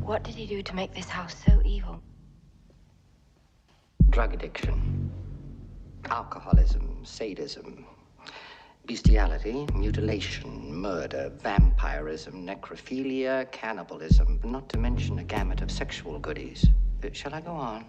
What did he do to make this house so evil? Drug addiction, alcoholism, sadism, bestiality, mutilation, murder, vampirism, necrophilia, cannibalism, not to mention a gamut of sexual goodies. Shall I go on?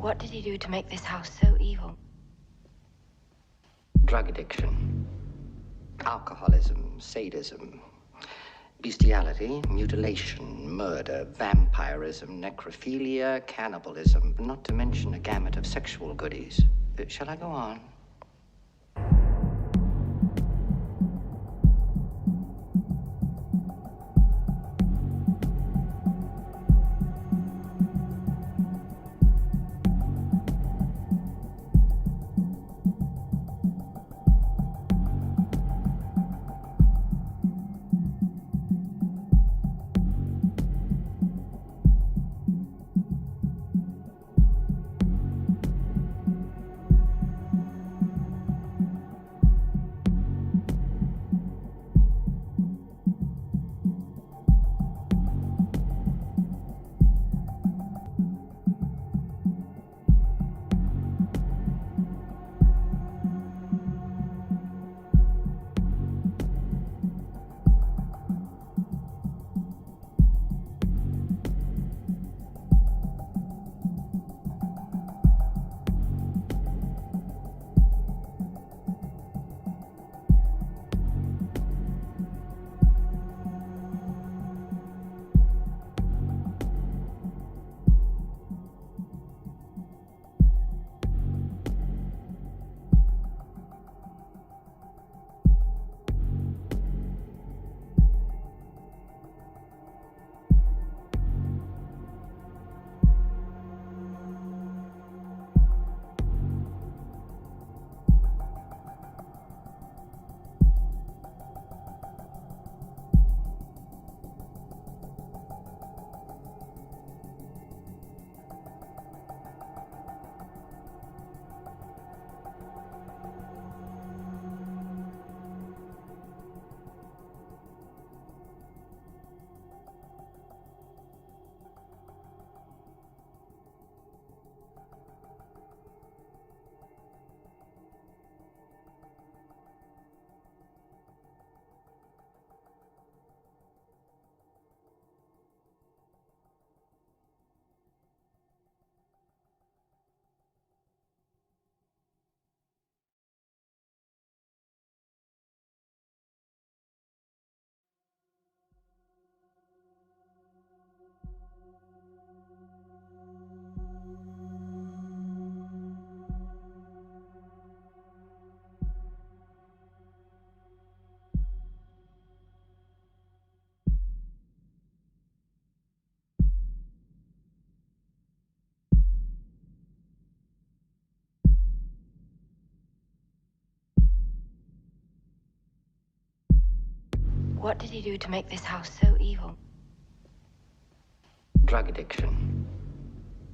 What did he do to make this house so evil? Drug addiction, alcoholism, sadism, bestiality, mutilation, murder, vampirism, necrophilia, cannibalism, not to mention a gamut of sexual goodies. Shall I go on? What did he do to make this house so evil? Drug addiction,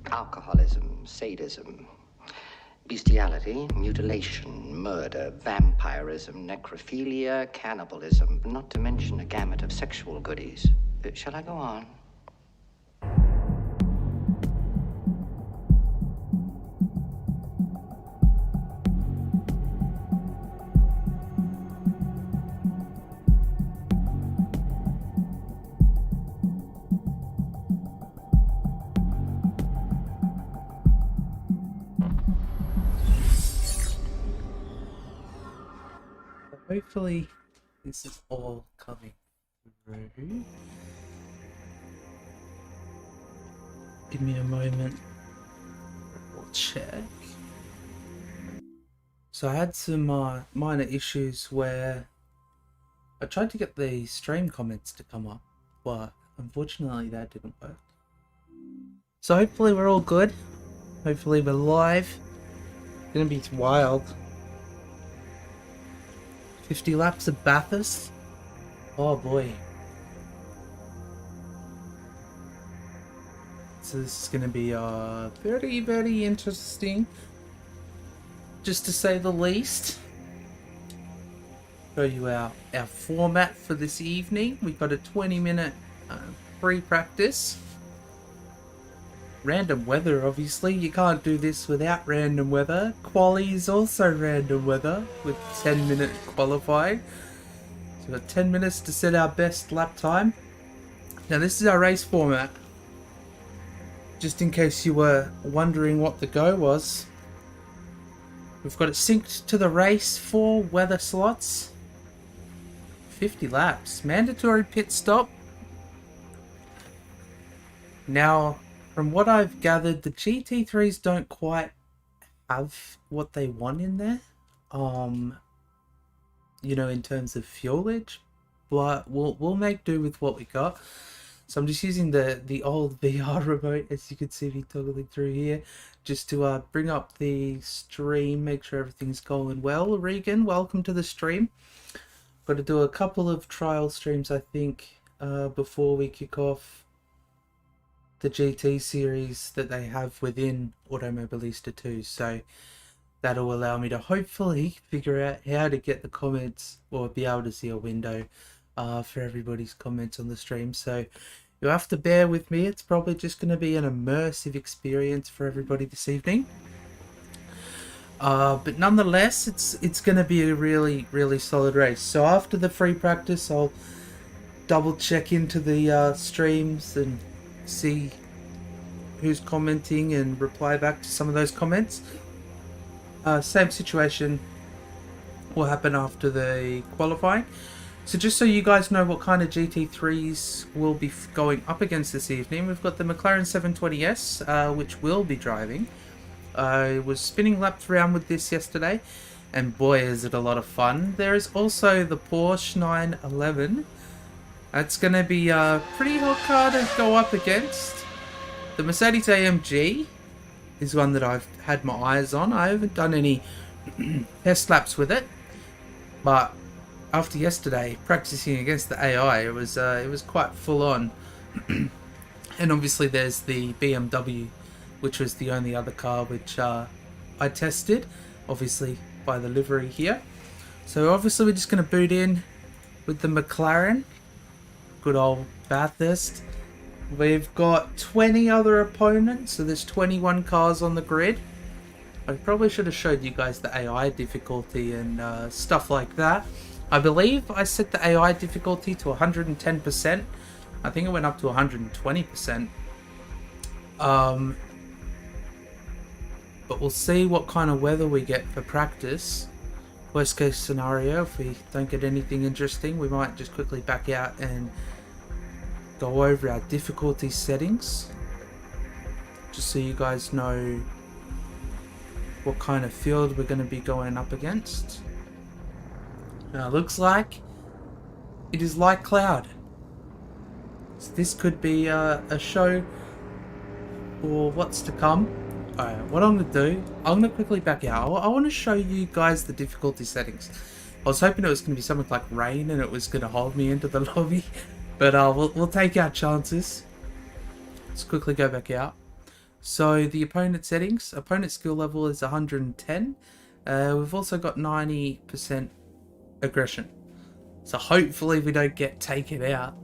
alcoholism, sadism, bestiality, mutilation, murder, vampirism, necrophilia, cannibalism, not to mention a gamut of sexual goodies. Shall I go on? Hopefully this is all coming through. Give me a moment. We'll check. So I had some minor issues where I tried to get the stream comments to come up, but unfortunately that didn't work. So hopefully we're all good. Hopefully we're live. It's gonna be wild. 50 laps of Bathurst? Oh boy. So this is going to be very, very interesting. Just to say the least. Show you our format for this evening. We've got a 20-minute pre-practice. Random weather, obviously. You can't do this without random weather. Quali is also random weather with 10-minute qualifying. So we've got 10 minutes to set our best lap time. Now this is our race format. Just in case you were wondering what the go was. We've got it synced to the race, 4 weather slots. 50 laps. Mandatory pit stop. Now, from what I've gathered, the GT3s don't quite have what they want in there. You know, in terms of fuelage. But we'll make do with what we got. So I'm just using the old VR remote, as you can see me toggling through here, just to bring up the stream, make sure everything's going well. Regan, welcome to the stream. Got to do a couple of trial streams, I think, before we kick off the GT series that they have within Automobilista 2. So that'll allow me to hopefully figure out how to get the comments, or be able to see a window for everybody's comments on the stream. So you'll have to bear with me. It's probably just going to be an immersive experience for everybody this evening. But nonetheless, it's going to be a really, really solid race. So after the free practice, I'll double check into the streams and see who's commenting and reply back to some of those comments. Same situation will happen after the qualifying. So just so you guys know what kind of GT3s we'll be going up against this evening, we've got the McLaren 720S, which we'll be driving. I was spinning laps around with this yesterday, and boy is it a lot of fun. There is also the Porsche 911. That's going to be a pretty hot car to go up against. The Mercedes AMG is one that I've had my eyes on. I haven't done any test laps with it, but after yesterday practicing against the AI, it was quite full on. And obviously there's the BMW, which was the only other car which I tested, obviously by the livery here. So obviously we're just going to boot in with the McLaren. Good old Bathurst. We've got 20 other opponents, so there's 21 cars on the grid. I probably should have showed you guys the AI difficulty and stuff like that. I believe I set the AI difficulty to 110%. I think it went up to 120%. But we'll see what kind of weather we get for practice. Worst case scenario, if we don't get anything interesting, we might just quickly back out and go over our difficulty settings, just so you guys know what kind of field we're going to be going up against. Now, it looks like it is light cloud, so this could be a show for what's to come. Alright, what I'm going to do, I'm going to quickly back out. I want to show you guys the difficulty settings. I was hoping it was going to be something like rain and it was going to hold me into the lobby. But we'll take our chances. Let's quickly go back out. So the opponent settings. Opponent skill level is 110. We've also got 90% aggression. So hopefully we don't get taken out.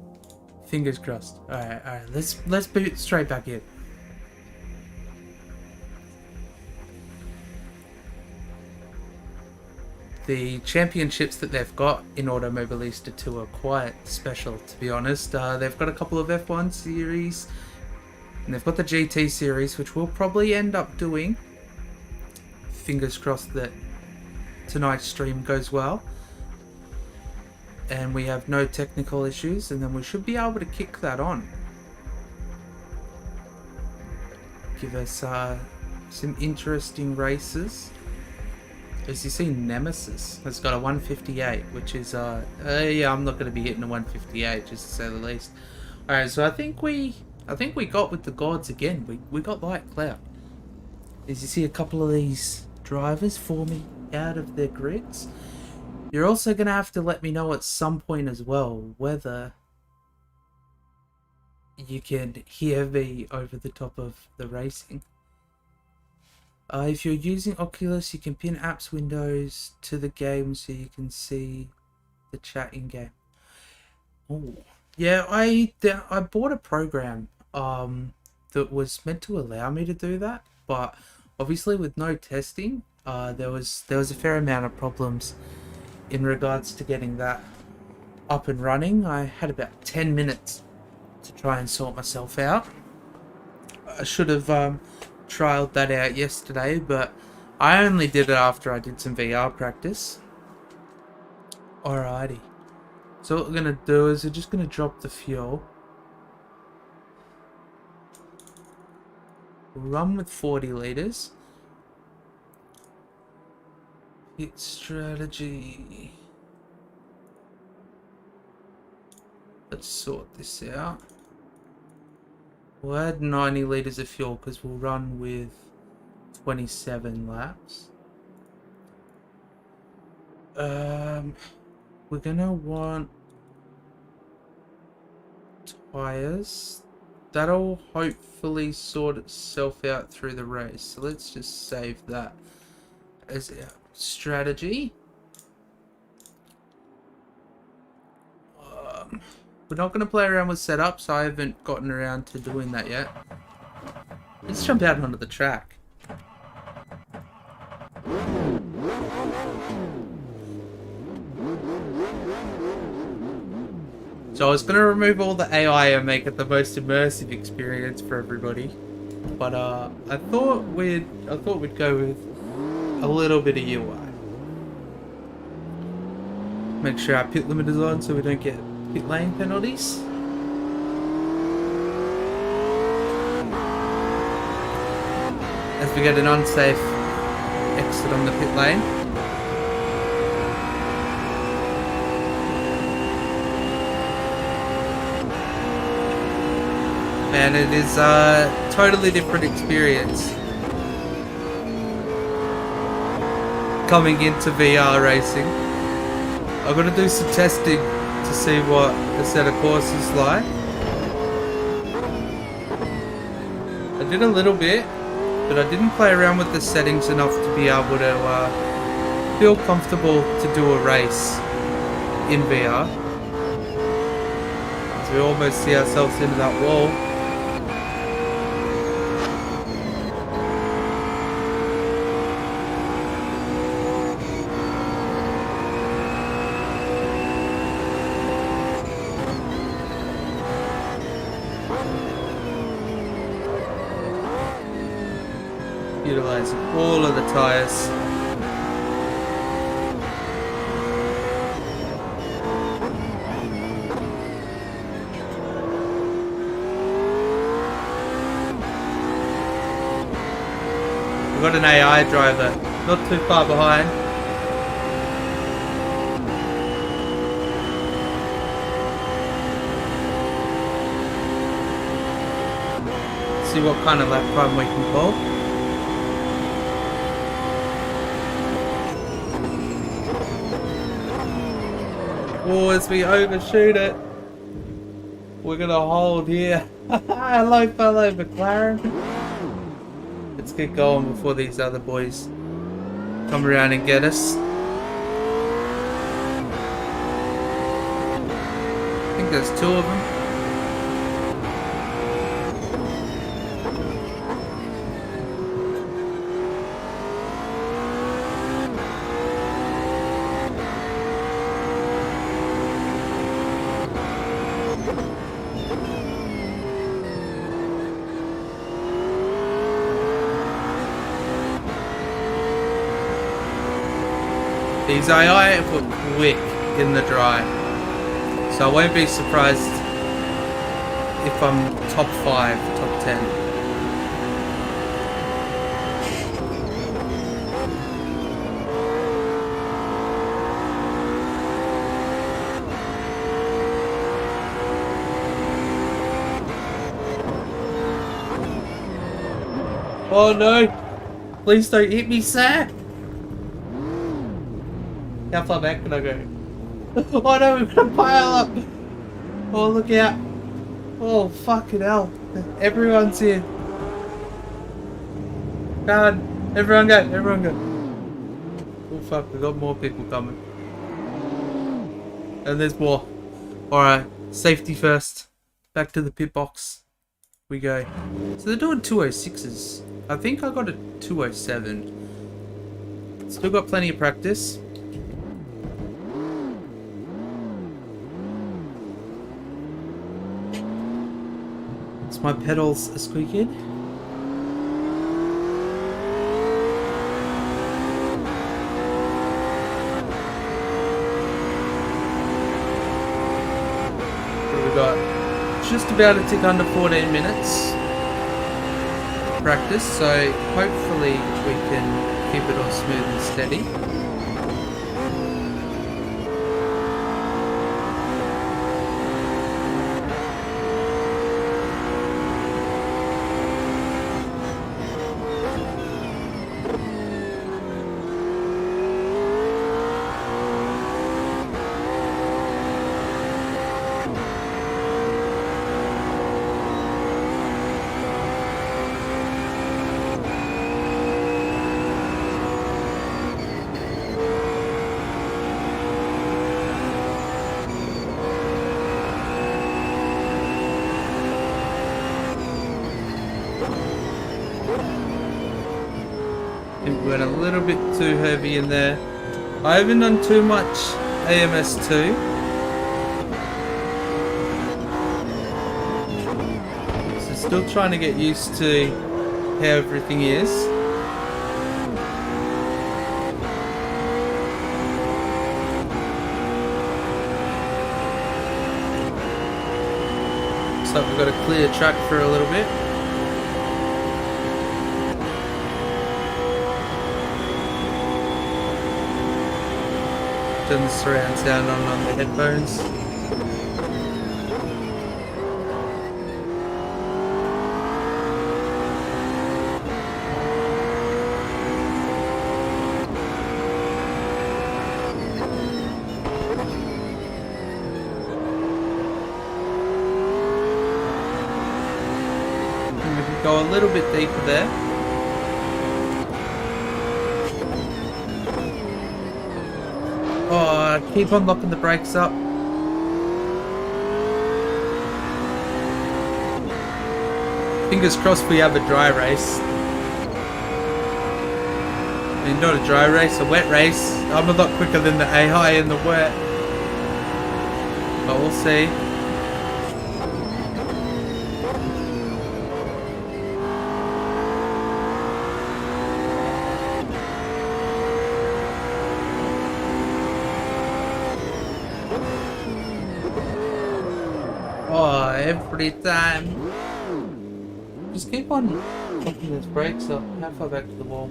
Fingers crossed. Alright. Let's boot straight back in. The championships that they've got in Automobilista 2 are quite special, to be honest. They've got a couple of F1 series, and they've got the GT series, which we'll probably end up doing. Fingers crossed that tonight's stream goes well. And we have no technical issues, and then we should be able to kick that on. Give us some interesting races. As you see, Nemesis has got a 158, which is yeah, I'm not going to be hitting a 158, just to say the least. All right, so I think we got with the gods again. We got Light Cloud. As you see, a couple of these drivers forming out of their grids. You're also going to have to let me know at some point as well whether you can hear me over the top of the racing. If you're using Oculus, you can pin apps windows to the game so you can see the chat in game. Oh, yeah, I bought a program that was meant to allow me to do that, but obviously with no testing, there was a fair amount of problems in regards to getting that up and running. I had about 10 minutes to try and sort myself out. I should have trialed that out yesterday, but I only did it after I did some VR practice. Alrighty. So what we're going to do is we're just going to drop the fuel. Run with 40 litres. Hit strategy. Let's sort this out. We'll add 90 litres of fuel because we'll run with 27 laps. We're gonna want tyres. That'll hopefully sort itself out through the race. So let's just save that as our strategy. We're not going to play around with setups. I haven't gotten around to doing that yet. Let's jump out onto the track. So I was going to remove all the AI and make it the most immersive experience for everybody. But I thought we'd go with a little bit of UI. Make sure our pit limit is on so we don't get pit lane penalties. As we get an unsafe exit on the pit lane. And it is a totally different experience coming into VR racing. I've got to do some testing to see what the set of courses is like. I did a little bit, but I didn't play around with the settings enough to be able to feel comfortable to do a race in VR. So we almost see ourselves into that wall. Utilizing all of the tires. We've got an AI driver, not too far behind. See what kind of lap time we can pull. Oh, as we overshoot it, we're gonna hold here. Hello, fellow McLaren. Let's get going before these other boys come around and get us. I think there's two of them. These AI were quick in the dry, so I won't be surprised if I'm top 5, top 10. Oh no! Please don't hit me, sir! How far back can I go? Oh no, we've got a pile up! Oh, look out! Oh, fucking hell. Everyone's here. Come on. Everyone go, everyone go. Oh fuck, we've got more people coming. And there's more. Alright, safety first. Back to the pit box we go. So they're doing 206s. I think I got a 207. Still got plenty of practice. My pedals are squeaking. We got just about a tick under 14 minutes practice, so hopefully we can keep it all smooth and steady. Went a little bit too heavy in there. I haven't done too much AMS2. So still trying to get used to how everything is. Looks like we've got a clear track for a little bit. Turn the surround sound on the headphones. And we can go a little bit deeper there. Oh, keep on locking the brakes up. Fingers crossed we have a dry race. I mean, not a dry race, a wet race. I'm a lot quicker than the AI in the wet. But we'll see. Oh, every time. Just keep on locking those brakes up. How far back to the wall?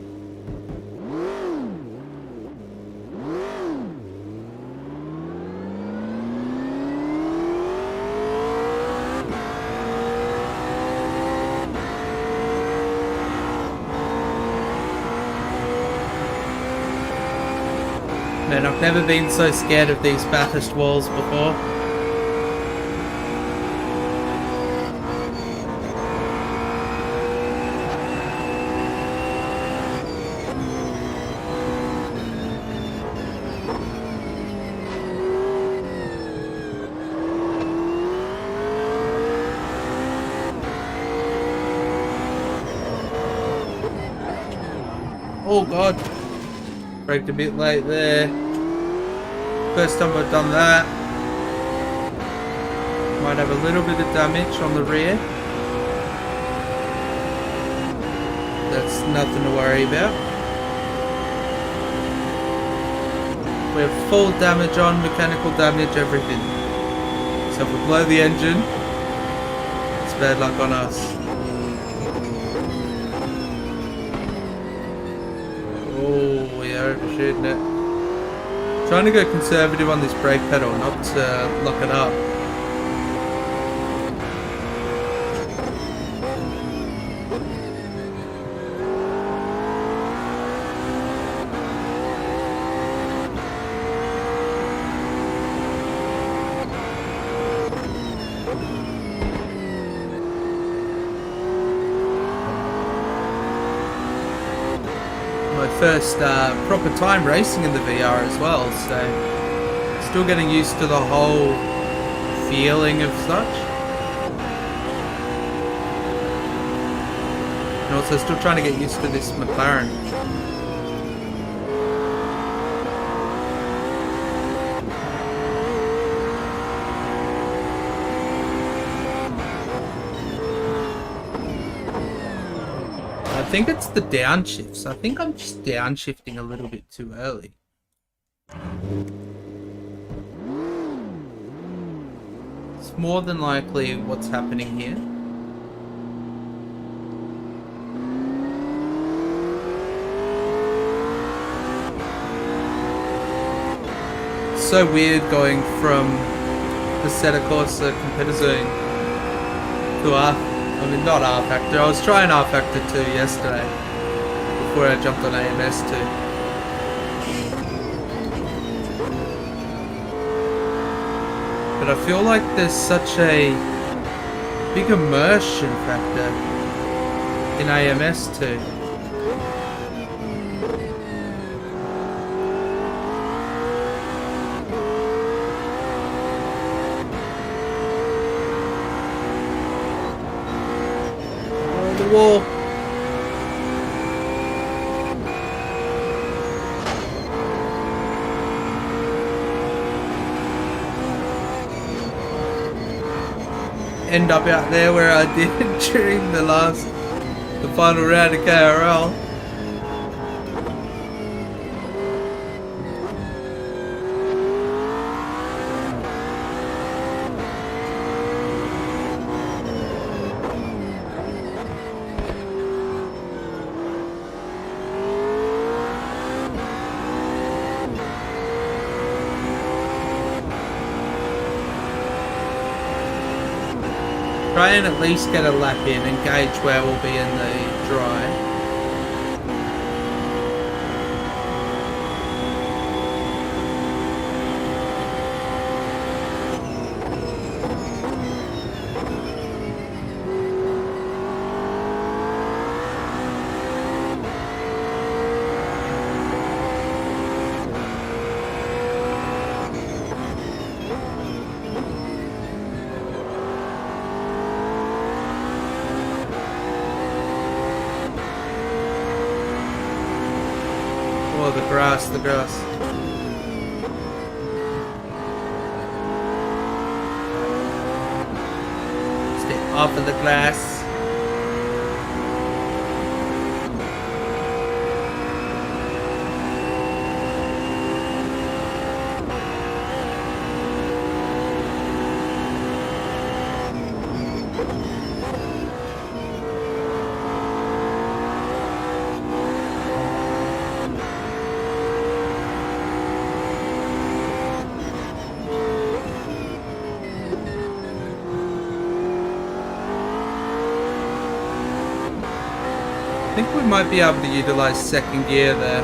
Man, I've never been so scared of these Bathurst walls before. Oh god, braked a bit late there. First time I've done that. Might have a little bit of damage on the rear. That's nothing to worry about. We have full damage on, mechanical damage, everything. So if we blow the engine, it's bad luck on us. Oh, we are overshooting it. Trying to go conservative on this brake pedal, not to lock it up. First proper time racing in the VR as well, so still getting used to the whole feeling of such, and also still trying to get used to this McLaren. I think it's the downshifts. I think I'm just downshifting a little bit too early. It's more than likely what's happening here. It's so weird going from the Seta Corsa competitor zone to I mean, not R Factor. I was trying R Factor 2 yesterday before I jumped on AMS 2. But I feel like there's such a big immersion factor in AMS 2. Wall. End up out there where I did during the final round of KRL. Try and at least get a lap in and gauge where we'll be in the dry. Oh, the grass. Stay off of the glass. I think we might be able to utilize second gear there.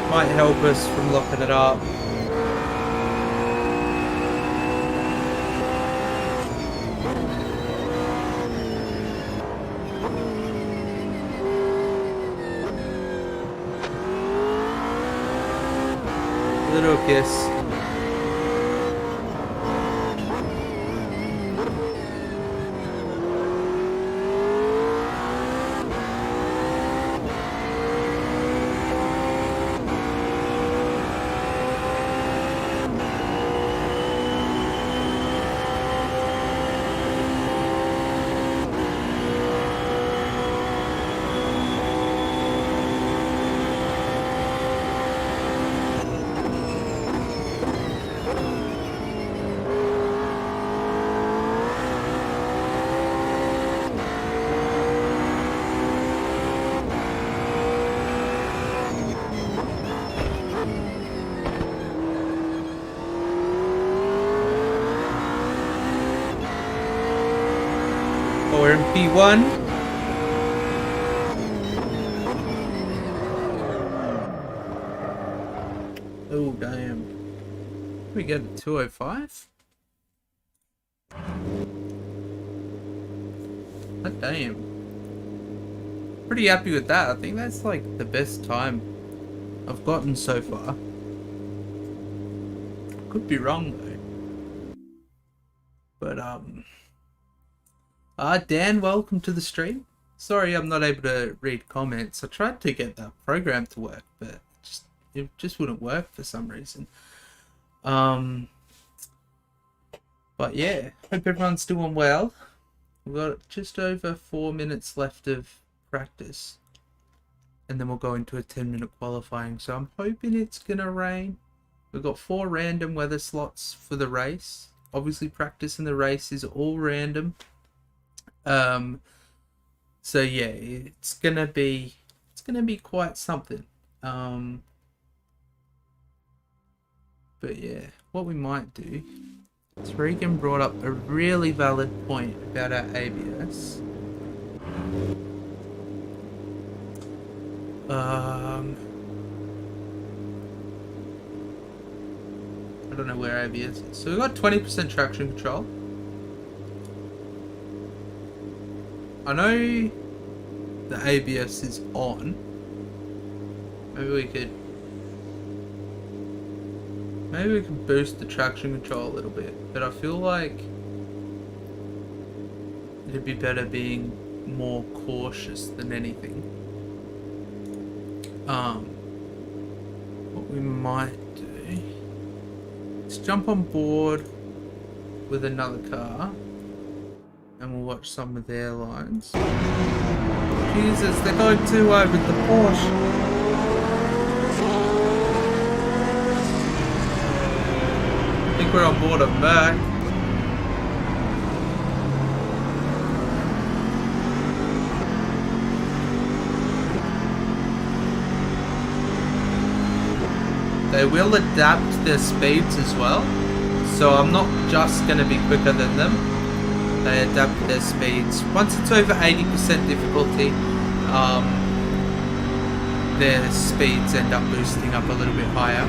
Might help us from locking it up. Little kiss. Or in P1. Oh damn. We get a 205? Oh, damn. Pretty happy with that. I think that's like the best time I've gotten so far. Could be wrong though. But Dan, welcome to the stream. Sorry I'm not able to read comments. I tried to get that program to work, but it just wouldn't work for some reason. But yeah, hope everyone's doing well. We've got just over 4 minutes left of practice, and then we'll go into a 10-minute qualifying. So I'm hoping it's gonna rain. We've got 4 random weather slots for the race. Obviously, practice and the race is all random. So yeah, it's gonna be quite something. But yeah, what we might do is Regan brought up a really valid point about our ABS. I don't know where ABS is. So we've got 20% traction control. I know the ABS is on. Maybe we can boost the traction control a little bit, but I feel like it'd be better being more cautious than anything. What we might do is jump on board with another car and we'll watch some of their lines. Jesus, they're going too high with the Porsche. I think we're on board and back. They will adapt their speeds as well, so I'm not just going to be quicker than them. They adapt their speeds. Once it's over 80% difficulty, their speeds end up boosting up a little bit higher.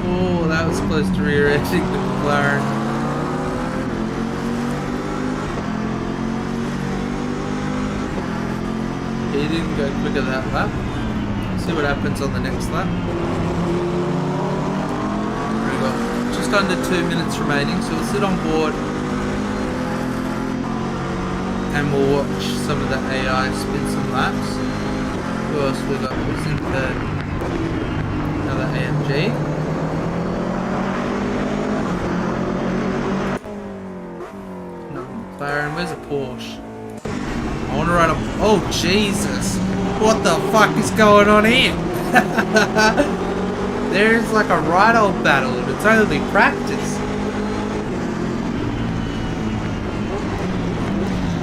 Oh, that was close to rear-ending the McLaren. He didn't go quicker that lap. See what happens on the next lap. We've got just under 2 minutes remaining, so we'll sit on board and we'll watch some of the AI spin some laps. Who else we got? Who's in third? Another AMG. Another McLaren. Where's a Porsche? I want to ride a... Oh, Jesus. What the fuck is going on here? There's like a ride-off battle and it's only practice.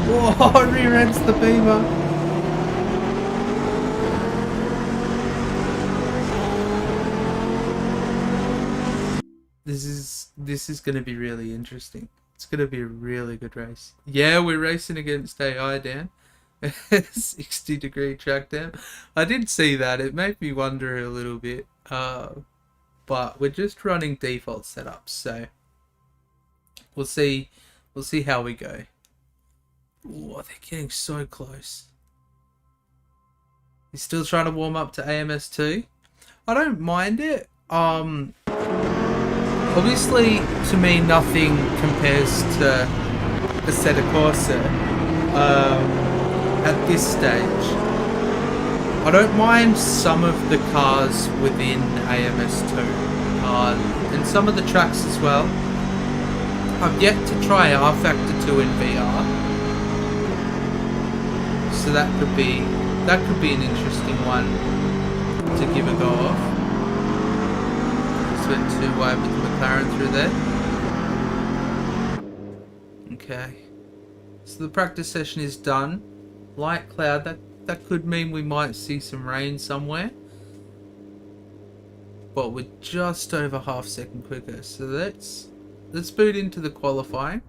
Whoa, rear-ends the Beamer. this is going to be really interesting. It's going to be a really good race. Yeah, we're racing against AI, Dan. 60-degree track down. I did see that. It made me wonder a little bit. But we're just running default setups, so we'll see how we go. Oh, they're getting so close. He's still trying to warm up to AMS2. I don't mind it. Obviously, to me, nothing compares to Assetto Corsa at this stage. I don't mind some of the cars within AMS2 and some of the tracks as well. I've yet to try R Factor 2 in VR, so that could be an interesting one to give a go of. Just went too wide with the McLaren through there. Okay, so the practice session is done. Light cloud, that could mean we might see some rain somewhere. But we're just over half second quicker. So let's boot into the qualifying.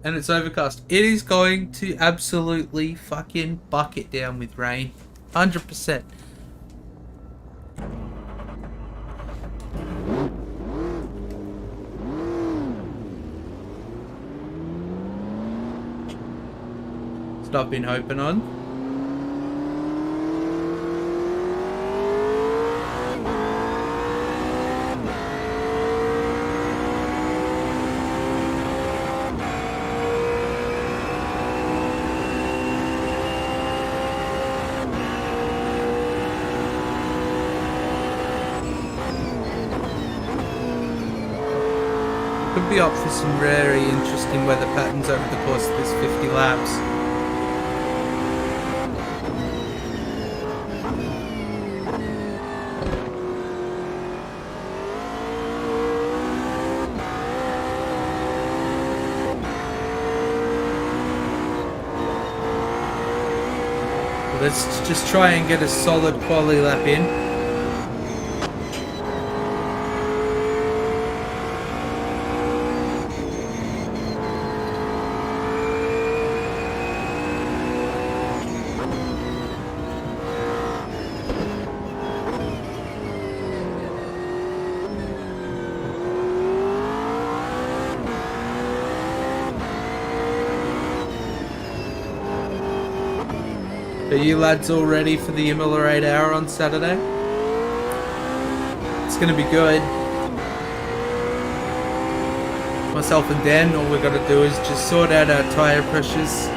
And it's overcast. It is going to absolutely fucking bucket down with rain. 100%. I've been hoping on. Could be up for some very interesting weather patterns over the course of this 50 laps. Let's just try and get a solid quali lap in. Are you lads all ready for the Imola 8 Hour on Saturday? It's going to be good. Myself and Dan, all we've got to do is just sort out our tyre pressures.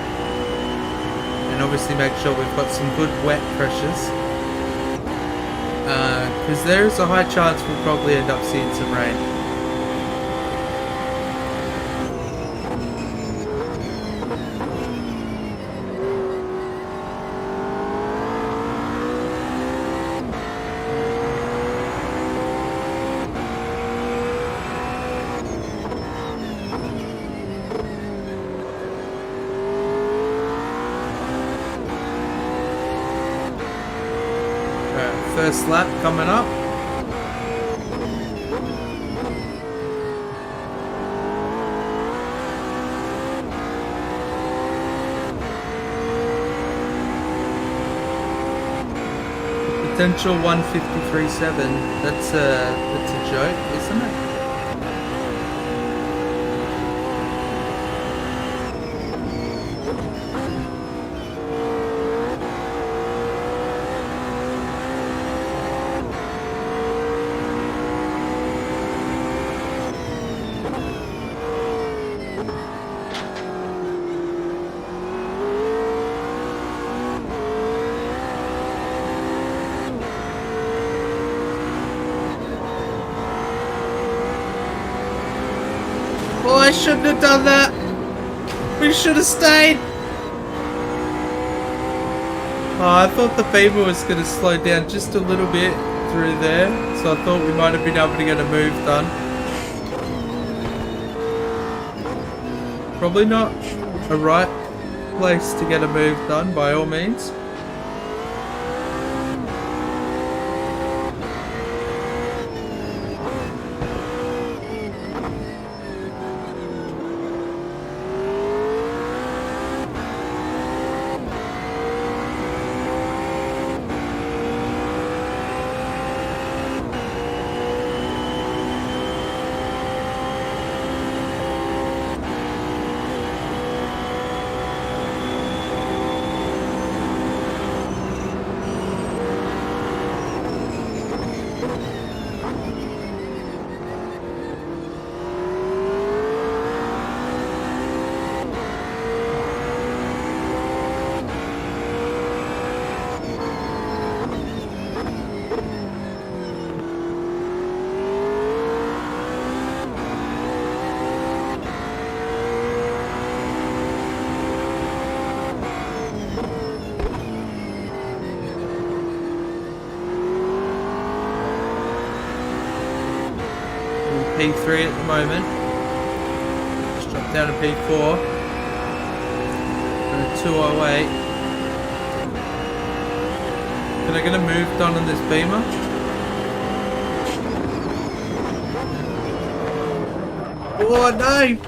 And obviously make sure we've got some good wet pressures. Because there is a high chance we'll probably end up seeing some rain. First lap coming up. Potential 153.7. That's a joke, isn't it? Oh, I shouldn't have done that. We should have stayed. Oh, I thought the Beamer was going to slow down just a little bit through there. So I thought we might have been able to get a move done. Probably not a right place to get a move done by all means. P3 at the moment. Just dropped down to P4. And a 208. Can I get a move done on this Beamer? Oh no!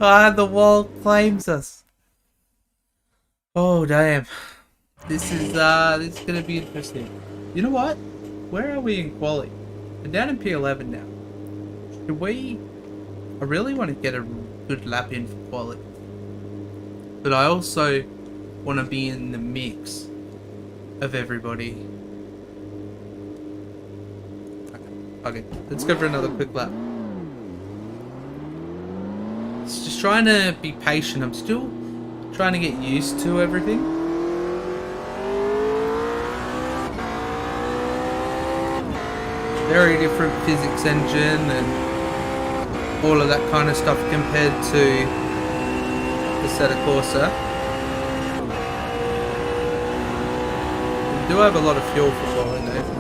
Ah, the wall claims us. Oh damn. This is gonna be interesting. You know what? Where are we in quali? We're down in P11 now. Should we? I really want to get a good lap in for quali. But I also want to be in the mix of everybody. Okay, let's go for another quick lap. It's just trying to be patient. I'm still trying to get used to everything. Very different physics engine and all of that kind of stuff compared to the Assetto Corsa. We do have a lot of fuel for quality though.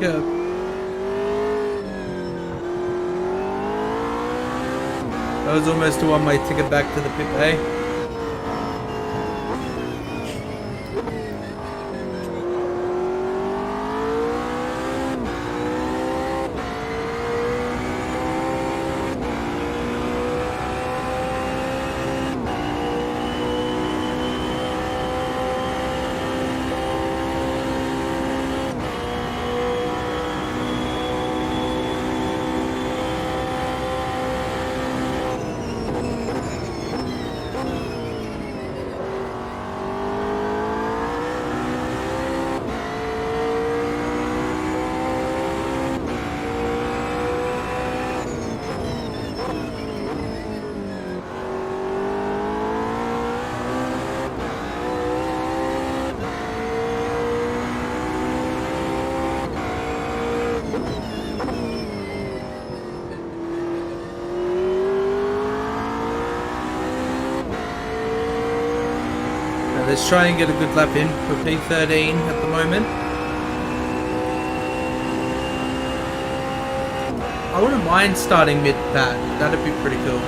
Go. That was almost a one-way ticket back to the pit bay. Let's try and get a good lap in for P13 at the moment. I wouldn't mind starting mid-pat. That'd be pretty cool.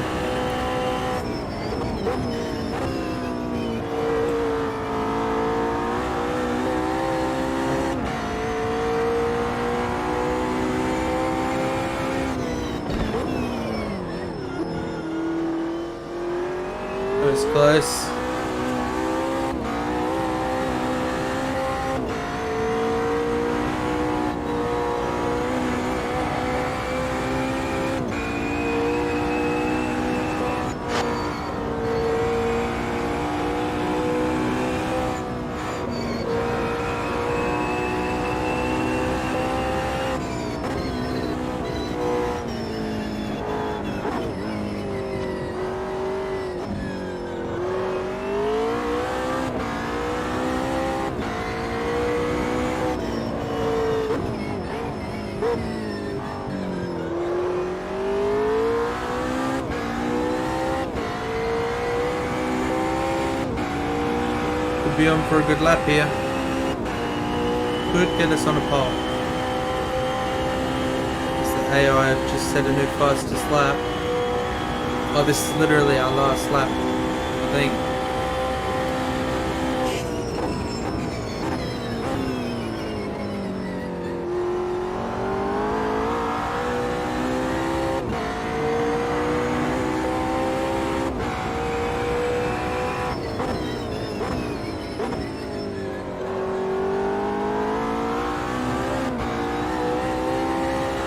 That was close. Be on for a good lap here. Could get us on a pole. As the AI have just set a new fastest lap. Oh, this is literally our last lap, I think.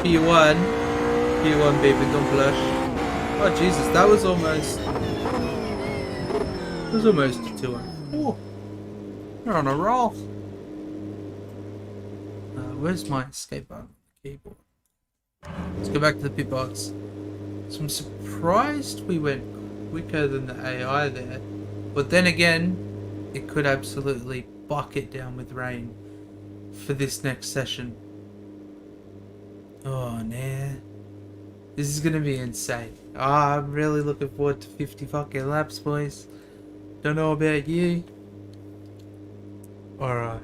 P1. Q1 baby, don't blush. Oh Jesus, that was almost a 2-1. Oh, you're on a roll. Where's my escape button? Keyboard. Let's go back to the pit box. So I'm surprised we went quicker than the AI there. But then again, it could absolutely bucket down with rain for this next session. Oh, nah. This is gonna be insane. I'm really looking forward to 50 fucking laps, boys. Don't know about you. Alright.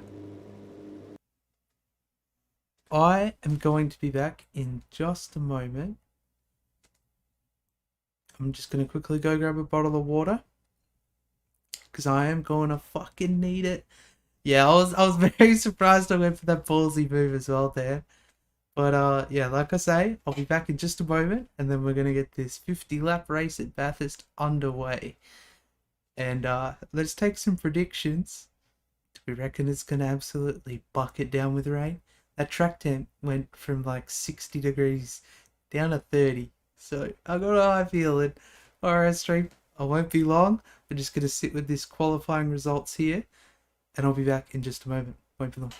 I am going to be back in just a moment. I'm just going to quickly go grab a bottle of water, because I am going to fucking need it. Yeah, I was very surprised I went for that ballsy move as well there. But yeah, like I say, I'll be back in just a moment, and then we're going to get this 50 lap race at Bathurst underway. And let's take some predictions. Do we reckon it's going to absolutely bucket down with rain? That track temp went from like 60 degrees down to 30. So I got a high feeling. Alright, stream. I won't be long. We're just going to sit with this qualifying results here. And I'll be back in just a moment. Won't be long.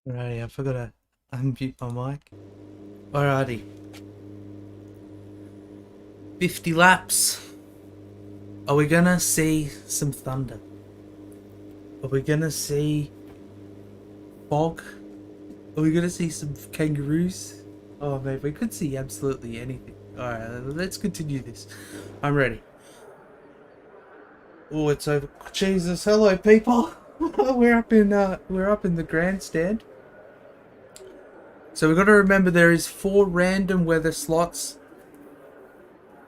Alrighty, I forgot to unmute my mic. Alrighty. 50 laps. Are we gonna see some thunder? Are we gonna see fog? Are we gonna see some kangaroos? Oh man, we could see absolutely anything. Alright, let's continue this. I'm ready. Oh, it's over. Jesus, hello people. we're up in the grandstand. So we've got to remember there is 4 random weather slots,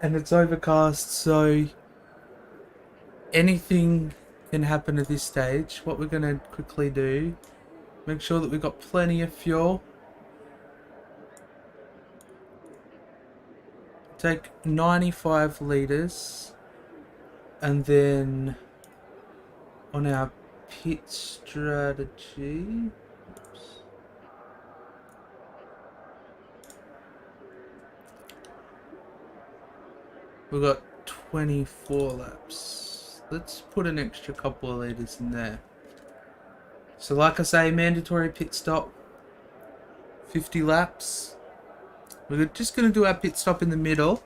and it's overcast, so anything can happen at this stage. What we're going to quickly do, make sure that we've got plenty of fuel. Take 95 litres, and then on our pit strategy, we've got 24 laps. Let's put an extra couple of litres in there. So like I say, mandatory pit stop, 50 laps. We're just going to do our pit stop in the middle.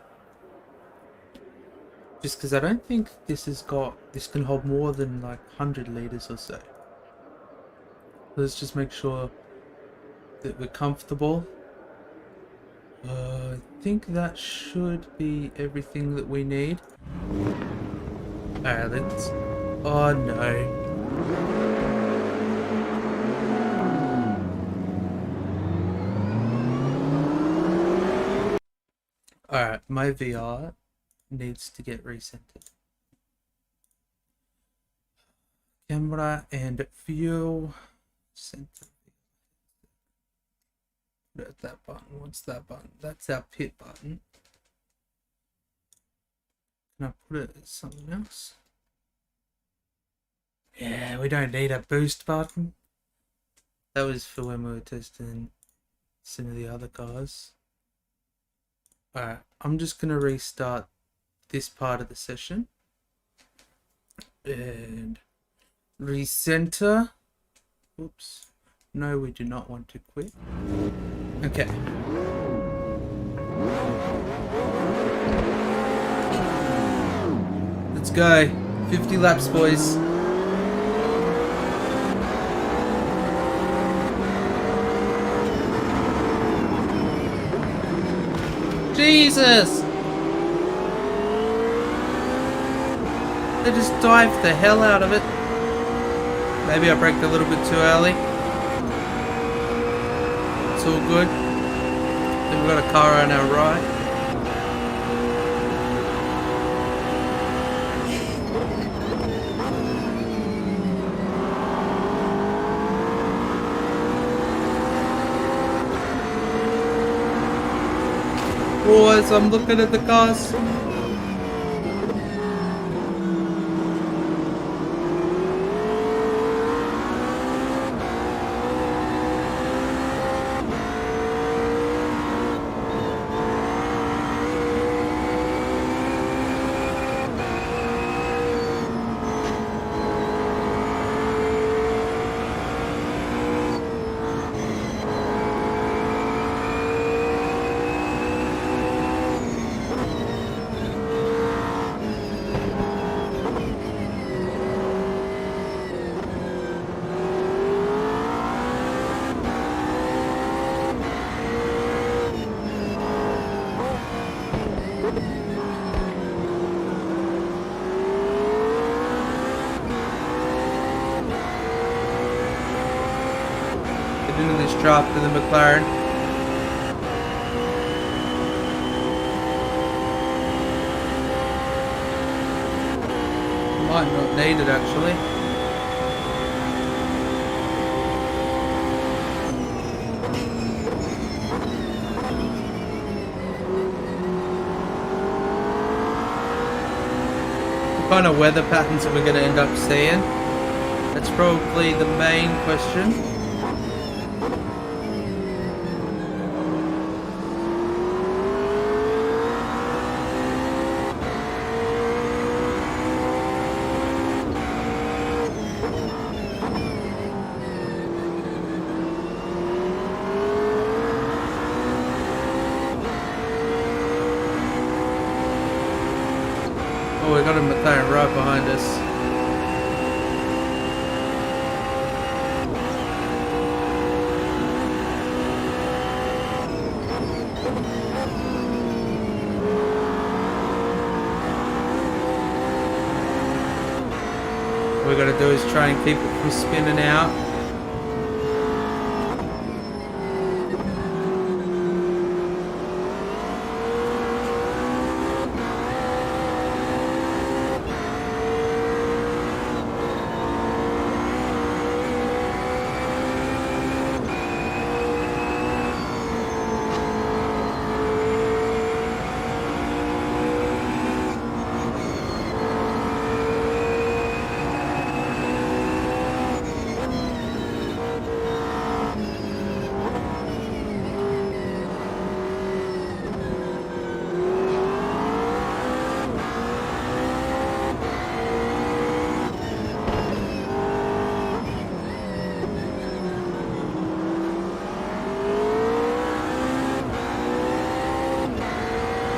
Just because I don't think this can hold more than like 100 litres or so. Let's just make sure that we're comfortable. I think that should be everything that we need. Alright, let's... Oh no. Alright, my VR needs to get recentered. Camera and fuel. Center. Where's that button? What's that button? That's our pit button. Can I put it as something else? Yeah, we don't need a boost button. That was for when we were testing some of the other cars. Alright, I'm just going to restart this part of the session. And recenter. Oops. No, we do not want to quit. Okay. Let's go. 50 laps, boys. Jesus! They just dived the hell out of it. Maybe I braked a little bit too early. It's all good. Then we've got a car on our right. Oh, as I'm looking at the cars. Doing this drop to the McLaren. Might not need it actually. What kind of weather patterns are we going to end up seeing? That's probably the main question. Oh, we got a McLaren right behind us. What we got to do is try and keep it from spinning out.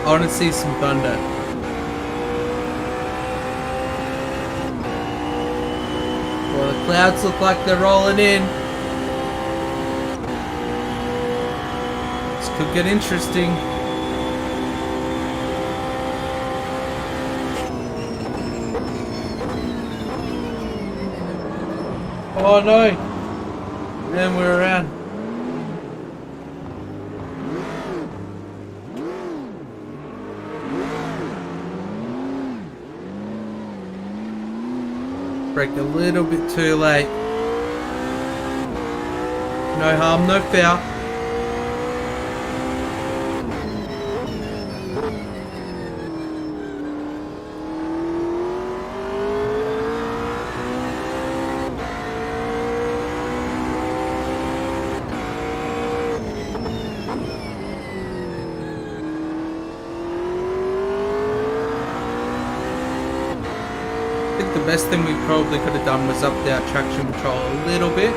I want to see some thunder. Well, the clouds look like they're rolling in. This could get interesting. Oh no! And we're around. Brake a little bit too late. No harm, no foul. I think the best thing we probably could have done was up our traction control a little bit.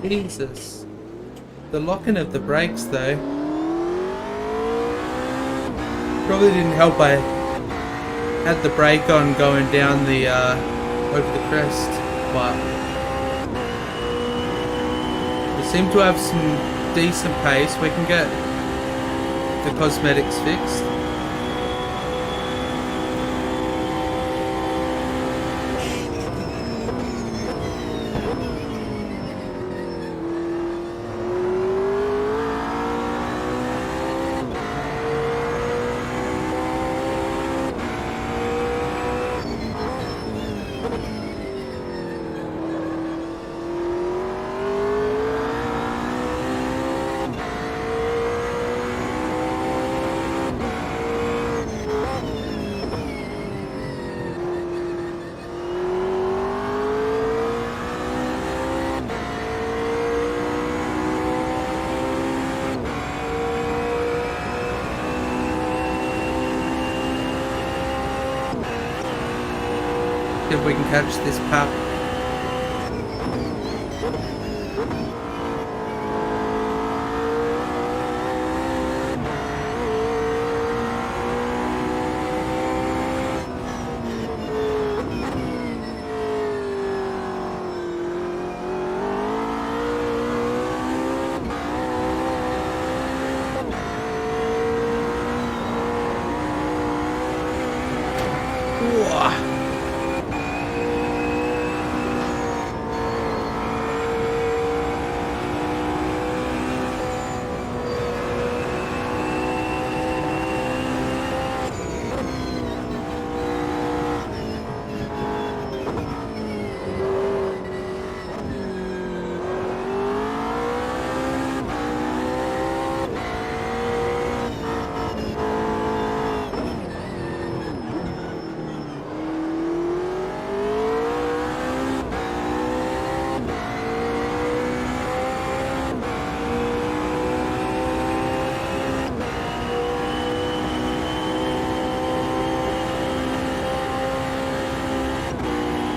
Jesus. The locking of the brakes though. Probably didn't help I had the brake on going down the over the crest, but we seem to have some decent pace. We can get the cosmetics fixed. If we can catch this pup.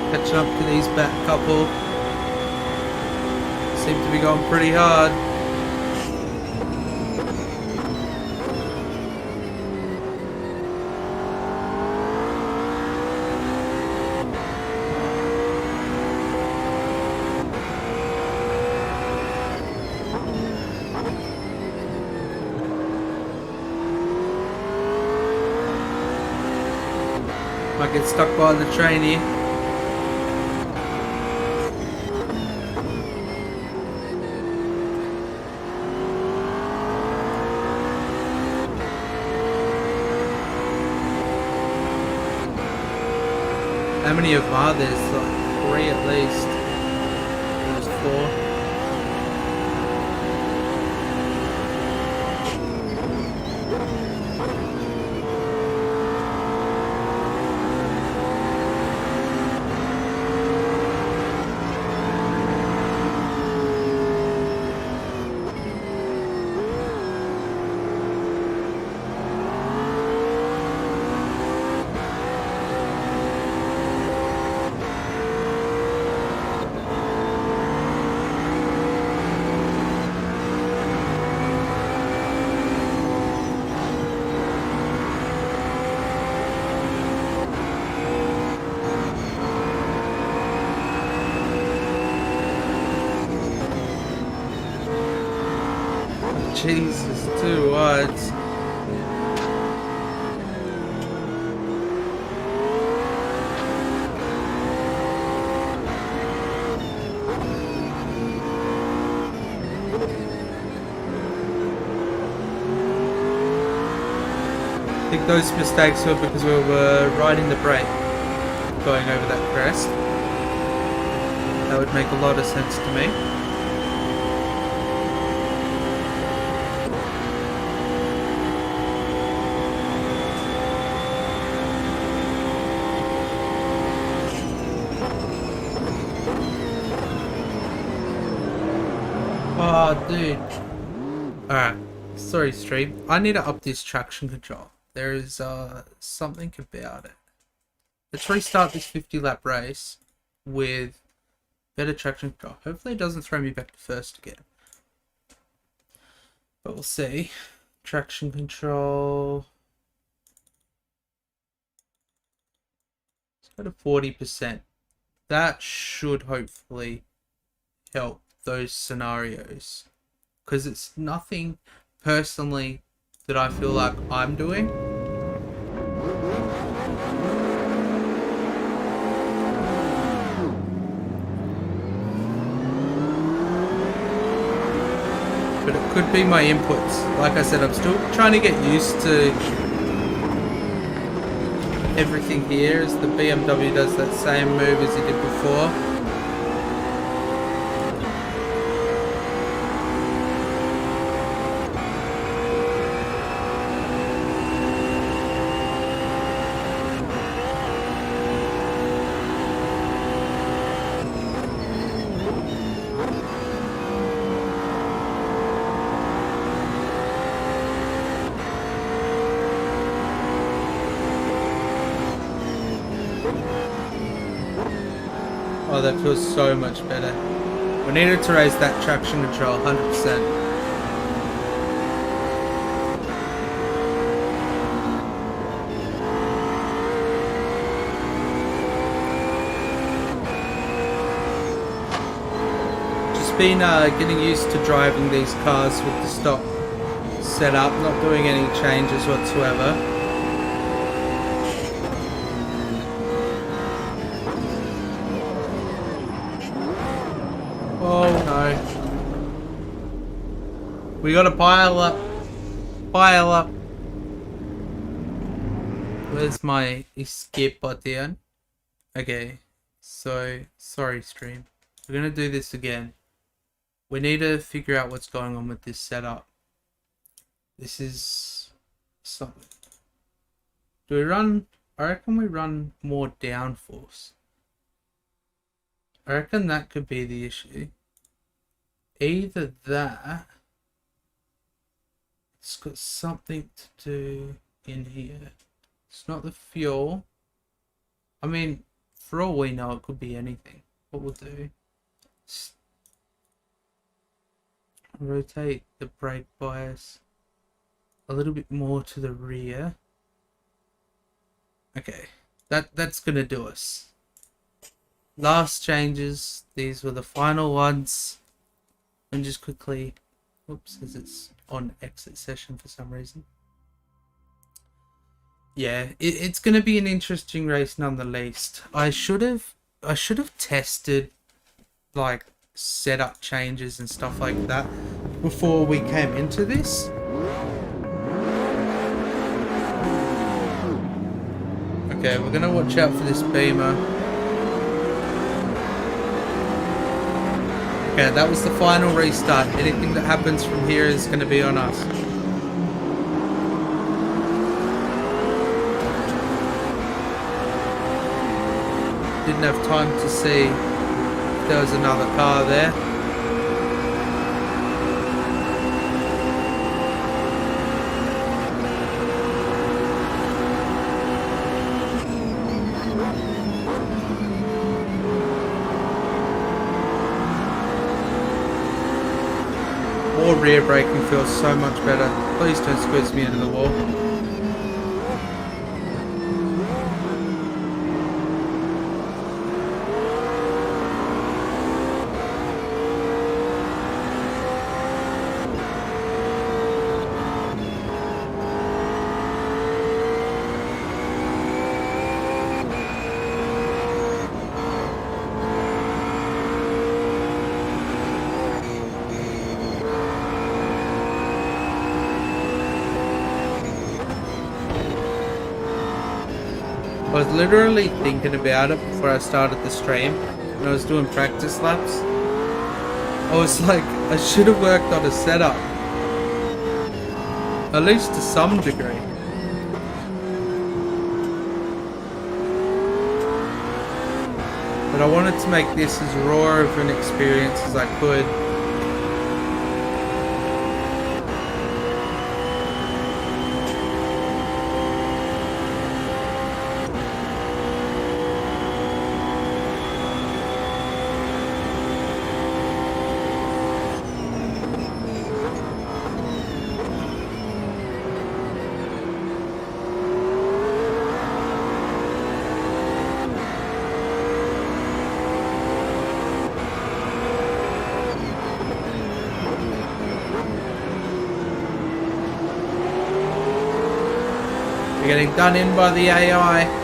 Catching up to these back couple. Seem to be going pretty hard. Might get stuck by the train here. How many of them are there? There's like 3 at least. There's 4. Jesus, too wide. I think those mistakes were because we were riding the brake going over that crest. That would make a lot of sense to me. Oh, dude. Alright. Sorry, stream. I need to up this traction control. There is something about it. Let's restart this 50 lap race with better traction control. Hopefully it doesn't throw me back to first again. But we'll see. Traction control. Let's go to 40%. That should hopefully help those scenarios. Because it's nothing personally that I feel like I'm doing. But it could be my inputs. Like I said, I'm still trying to get used to everything here as the BMW does that same move as it did before. Oh, that feels so much better. We needed to raise that traction control 100%. Just been getting used to driving these cars with the stock setup, not doing any changes whatsoever. Oh no. We gotta pile up. Pile up. Where's my escape button? Okay. So, sorry stream. We're gonna do this again. We need to figure out what's going on with this setup. This is something. Do we run? I reckon we run more downforce. I reckon that could be the issue. Either that, it's got something to do in here. It's not the fuel. I mean, for all we know, it could be anything. What we'll do is rotate the brake bias a little bit more to the rear. Okay, that's gonna do us. Last changes. These were the final ones. And just quickly, whoops, as it's on exit session for some reason. Yeah, it's going to be an interesting race nonetheless. I should have tested like setup changes and stuff like that before we came into this. Okay, we're going to watch out for this Beamer. Okay, that was the final restart. Anything that happens from here is going to be on us. Didn't have time to see if there was another car there. More rear braking feels so much better. Please don't squeeze me into the wall. I was literally thinking about it before I started the stream when I was doing practice laps. I was like, I should have worked on a setup. At least to some degree. But I wanted to make this as raw of an experience as I could. Getting done in by the AI.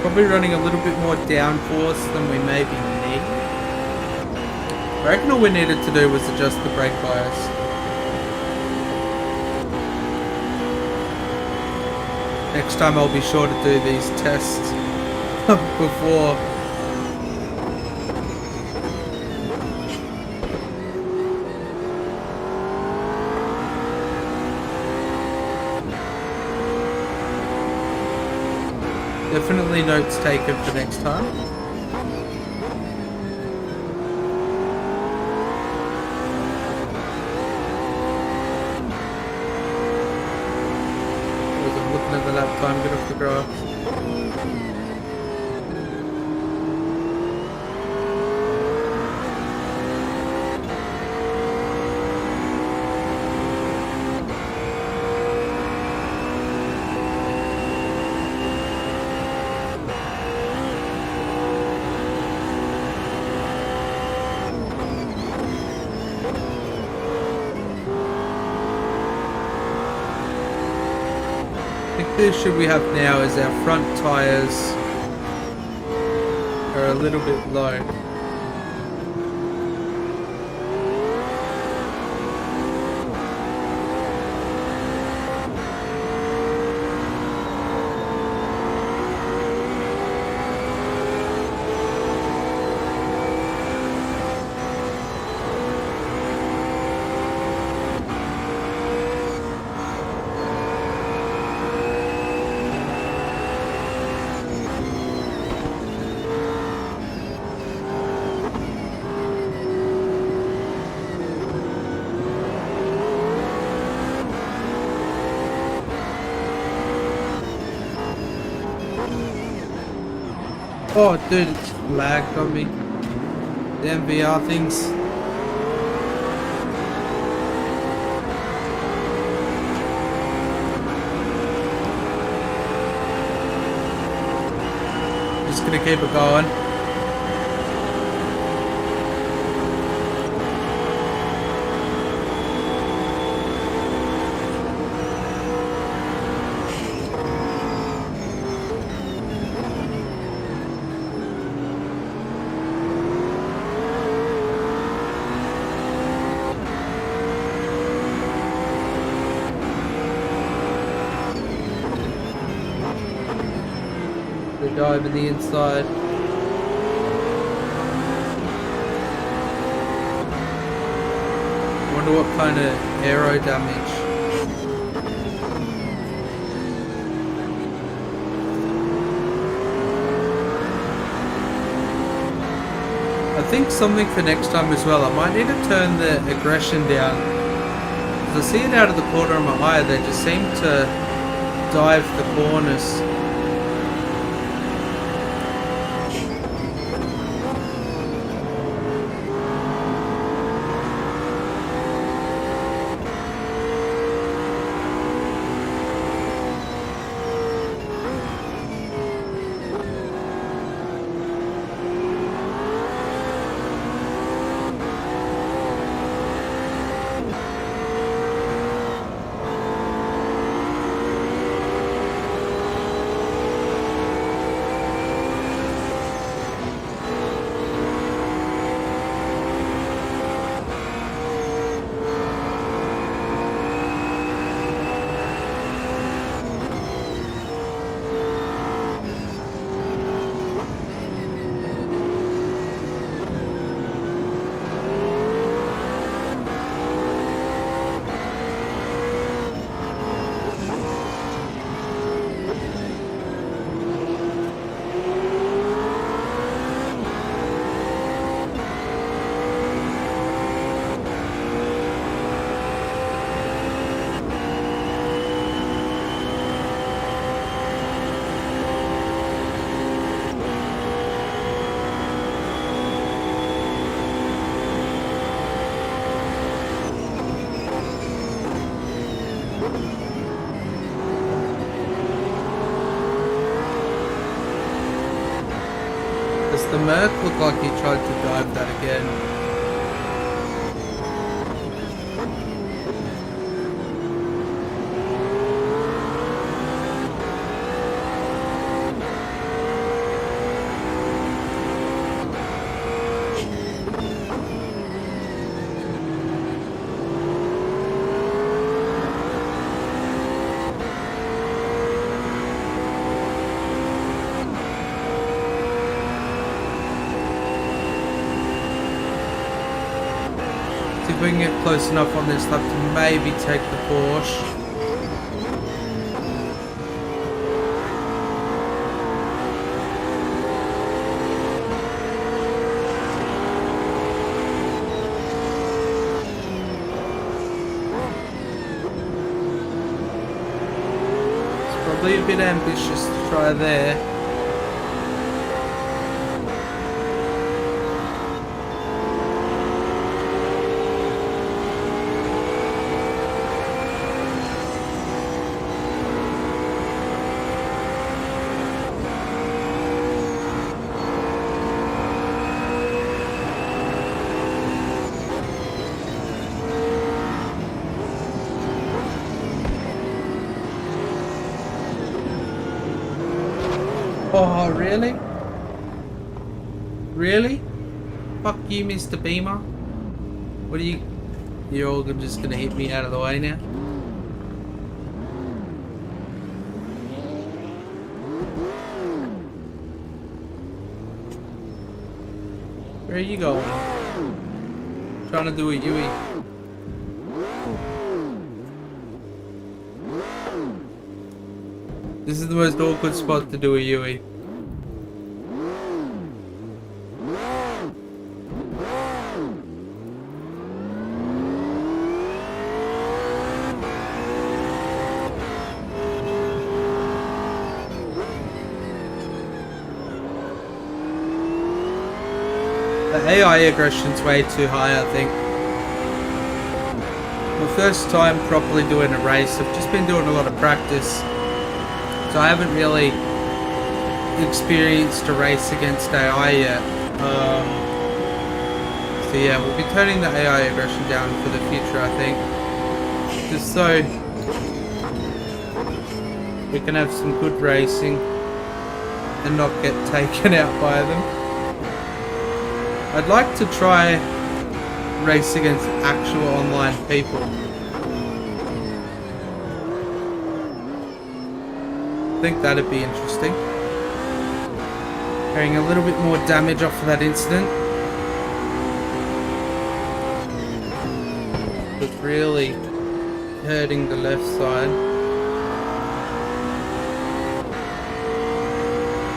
Probably running a little bit more downforce than we maybe need. I reckon all we needed to do was adjust the brake bias. Next time I'll be sure to do these tests before. Definitely notes taken for next time. I'm looking at the lap time, get off the grass. The issue we have now is our front tyres are a little bit low. Oh dude, it's lagged on me. Damn VR things. Just gonna keep it going. the dive in the inside. Wonder what kind of aero damage. I think something for next time as well, I might need to turn the aggression down. As I see it out of the corner of my eye, they just seem to dive the corners. Does the Merc look like he tried to dive that again? See if we can get close enough on this lap to maybe take the Porsche. It's probably a bit ambitious to try there. Oh, really? Really? Fuck you, Mr. Beamer. What are you... You're all just gonna hit me out of the way now? Where are you going? Trying to do a Yui. This is the most awkward spot to do a Yui. The AI aggression's way too high, I think. My first time properly doing a race, I've just been doing a lot of practice. So I haven't really experienced a race against AI yet. So yeah, we'll be turning the AI aggression down for the future, I think. Just so we can have some good racing and not get taken out by them. I'd like to try race against actual online people. I think that'd be interesting. Carrying a little bit more damage off of that incident. It was really hurting the left side.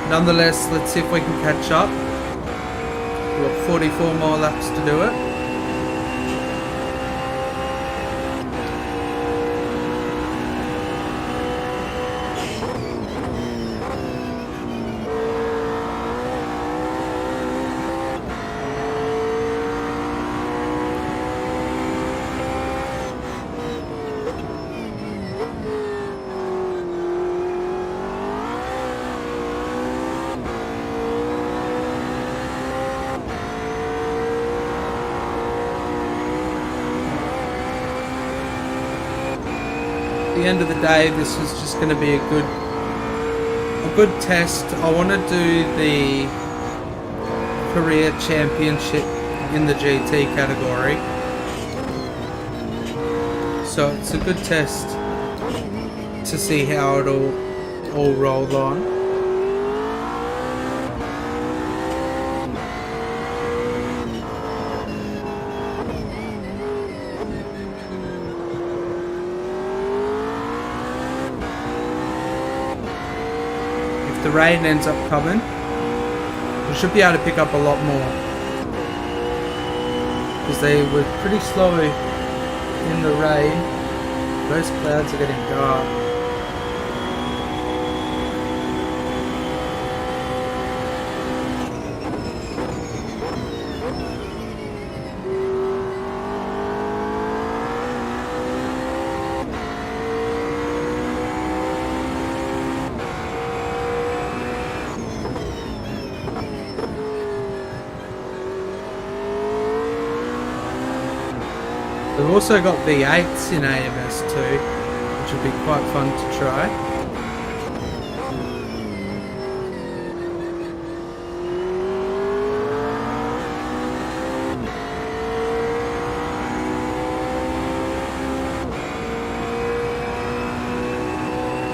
Nonetheless, let's see if we can catch up. We've got 44 more laps to do it. At the end of the day, this is just going to be a good test. I want to do the career championship in the GT category, so it's a good test to see how it'll all roll on. The rain ends up coming, we should be able to pick up a lot more, because they were pretty slow in the rain. Those clouds are getting dark. We've also got V8s in AMS too, which would be quite fun to try.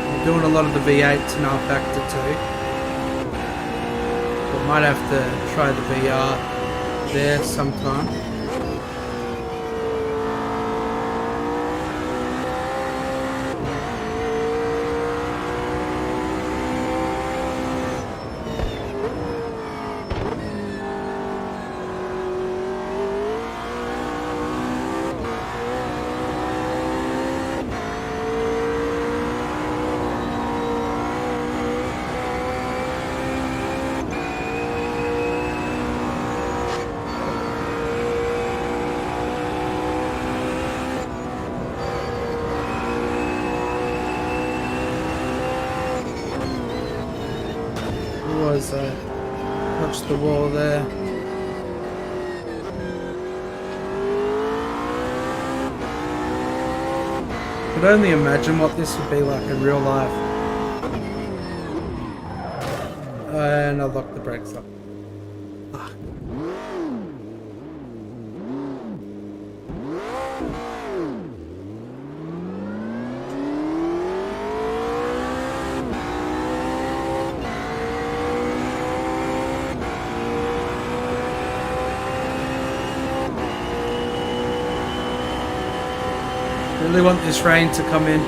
We're doing a lot of the V8s in our Factor too. We might have to try the VR there sometime. Touch the wall there. Could only imagine what this would be like in real life. And I'll lock the brakes up. Really want this rain to come in.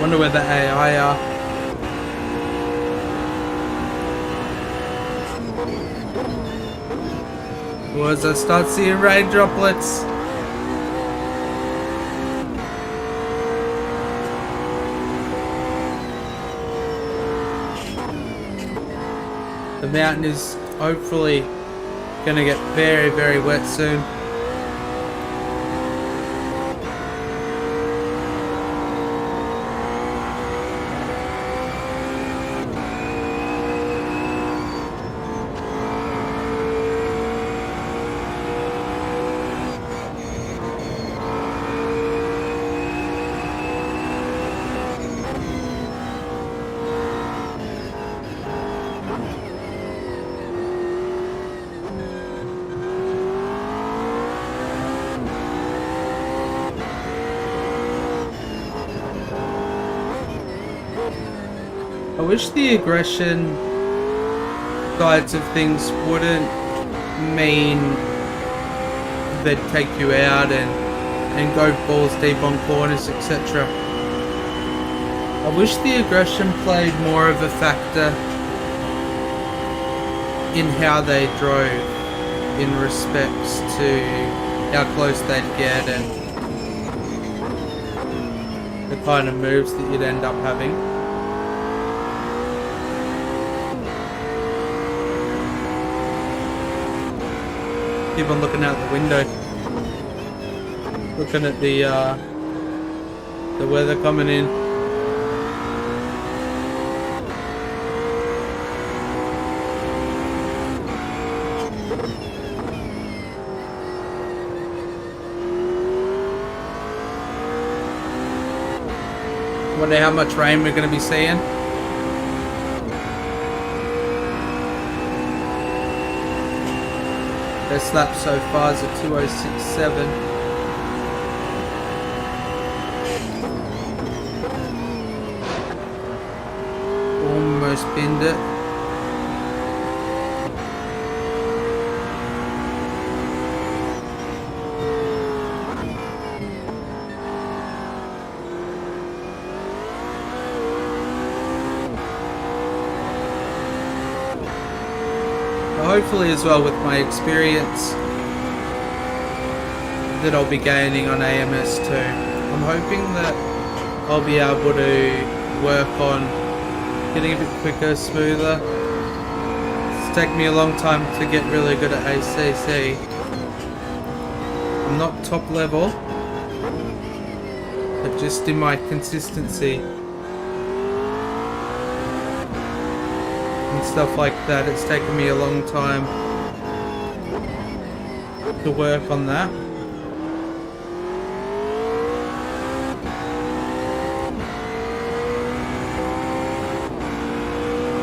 Wonder where the AI are. Well, as I start seeing rain droplets. The mountain is hopefully going to get very, very wet soon. I wish the aggression sides of things wouldn't mean they'd take you out and go balls deep on corners, etc. I wish the aggression played more of a factor in how they drove in respects to how close they'd get and the kind of moves that you'd end up having. Keep on looking out the window, looking at the weather coming in. Wonder how much rain we're going to be seeing. Best lap so far is a 2:06.7. Almost binned it. Hopefully as well with my experience that I'll be gaining on AMS too. I'm hoping that I'll be able to work on getting a bit quicker, smoother. It's taken me a long time to get really good at ACC. I'm not top level, but just in my consistency and stuff like that, it's taken me a long time to work on that.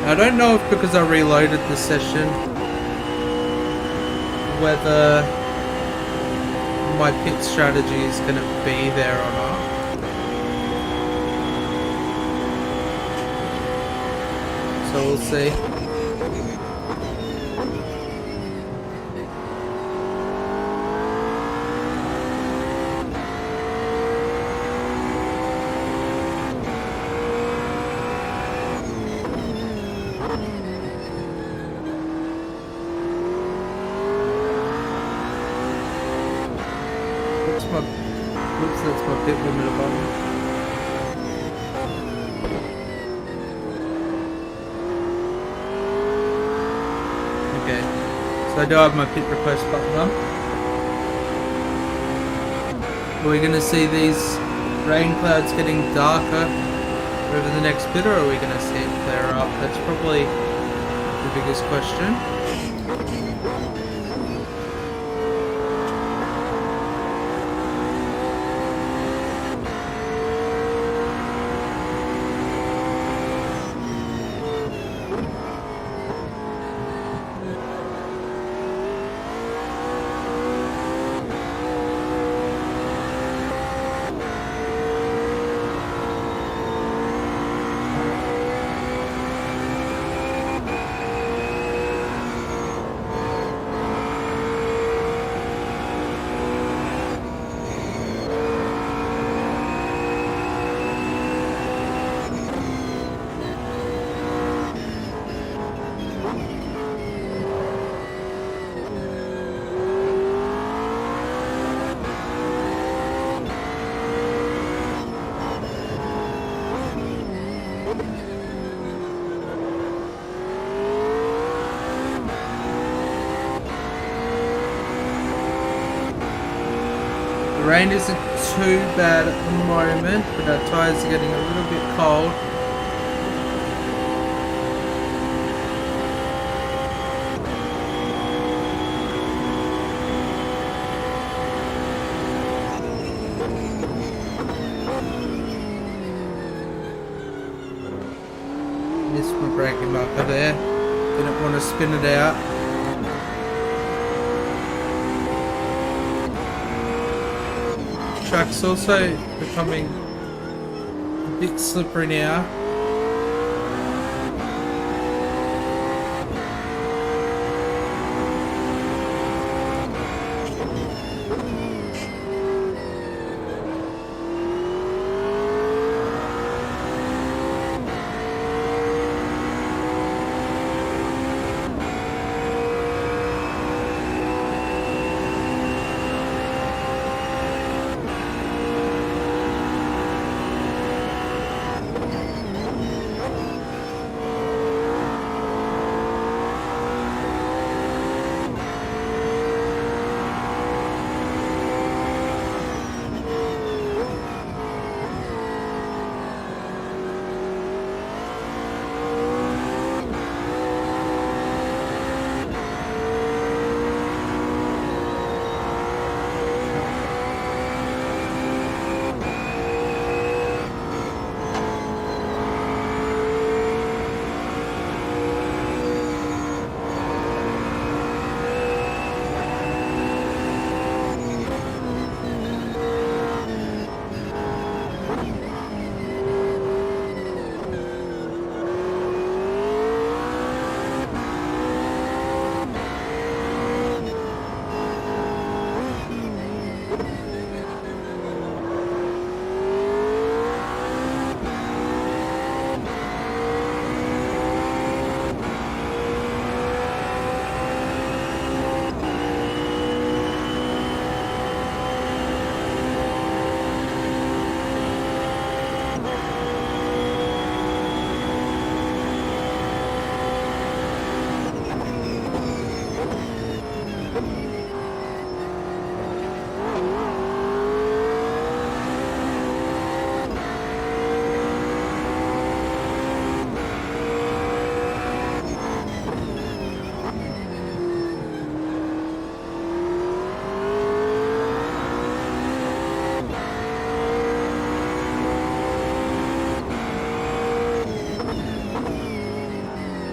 I don't know if because I reloaded the session whether my pit strategy is going to be there or not. So we'll see. That's my pit limiter button. Okay, so I do have my pit request button on. Are we going to see these rain clouds getting darker over the next bit, or are we going to see it clear up? That's probably the biggest question. rain isn't too bad at the moment, but our tyres are getting a little bit cold. Missed my braking marker there. Didn't want to spin it out. Track's also becoming a bit slippery now.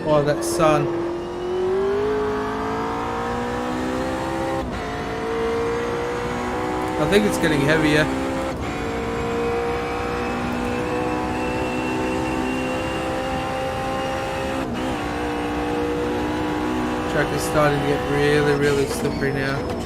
Oh, that sun. I think it's getting heavier. Track is starting to get really, really slippery now.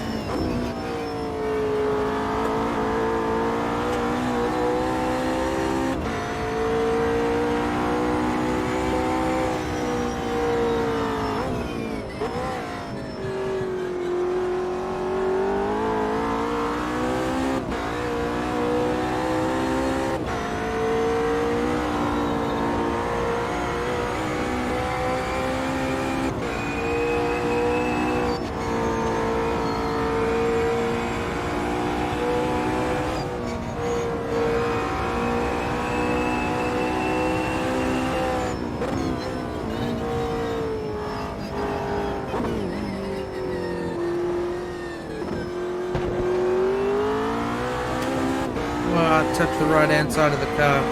Tapped the right hand side of the car.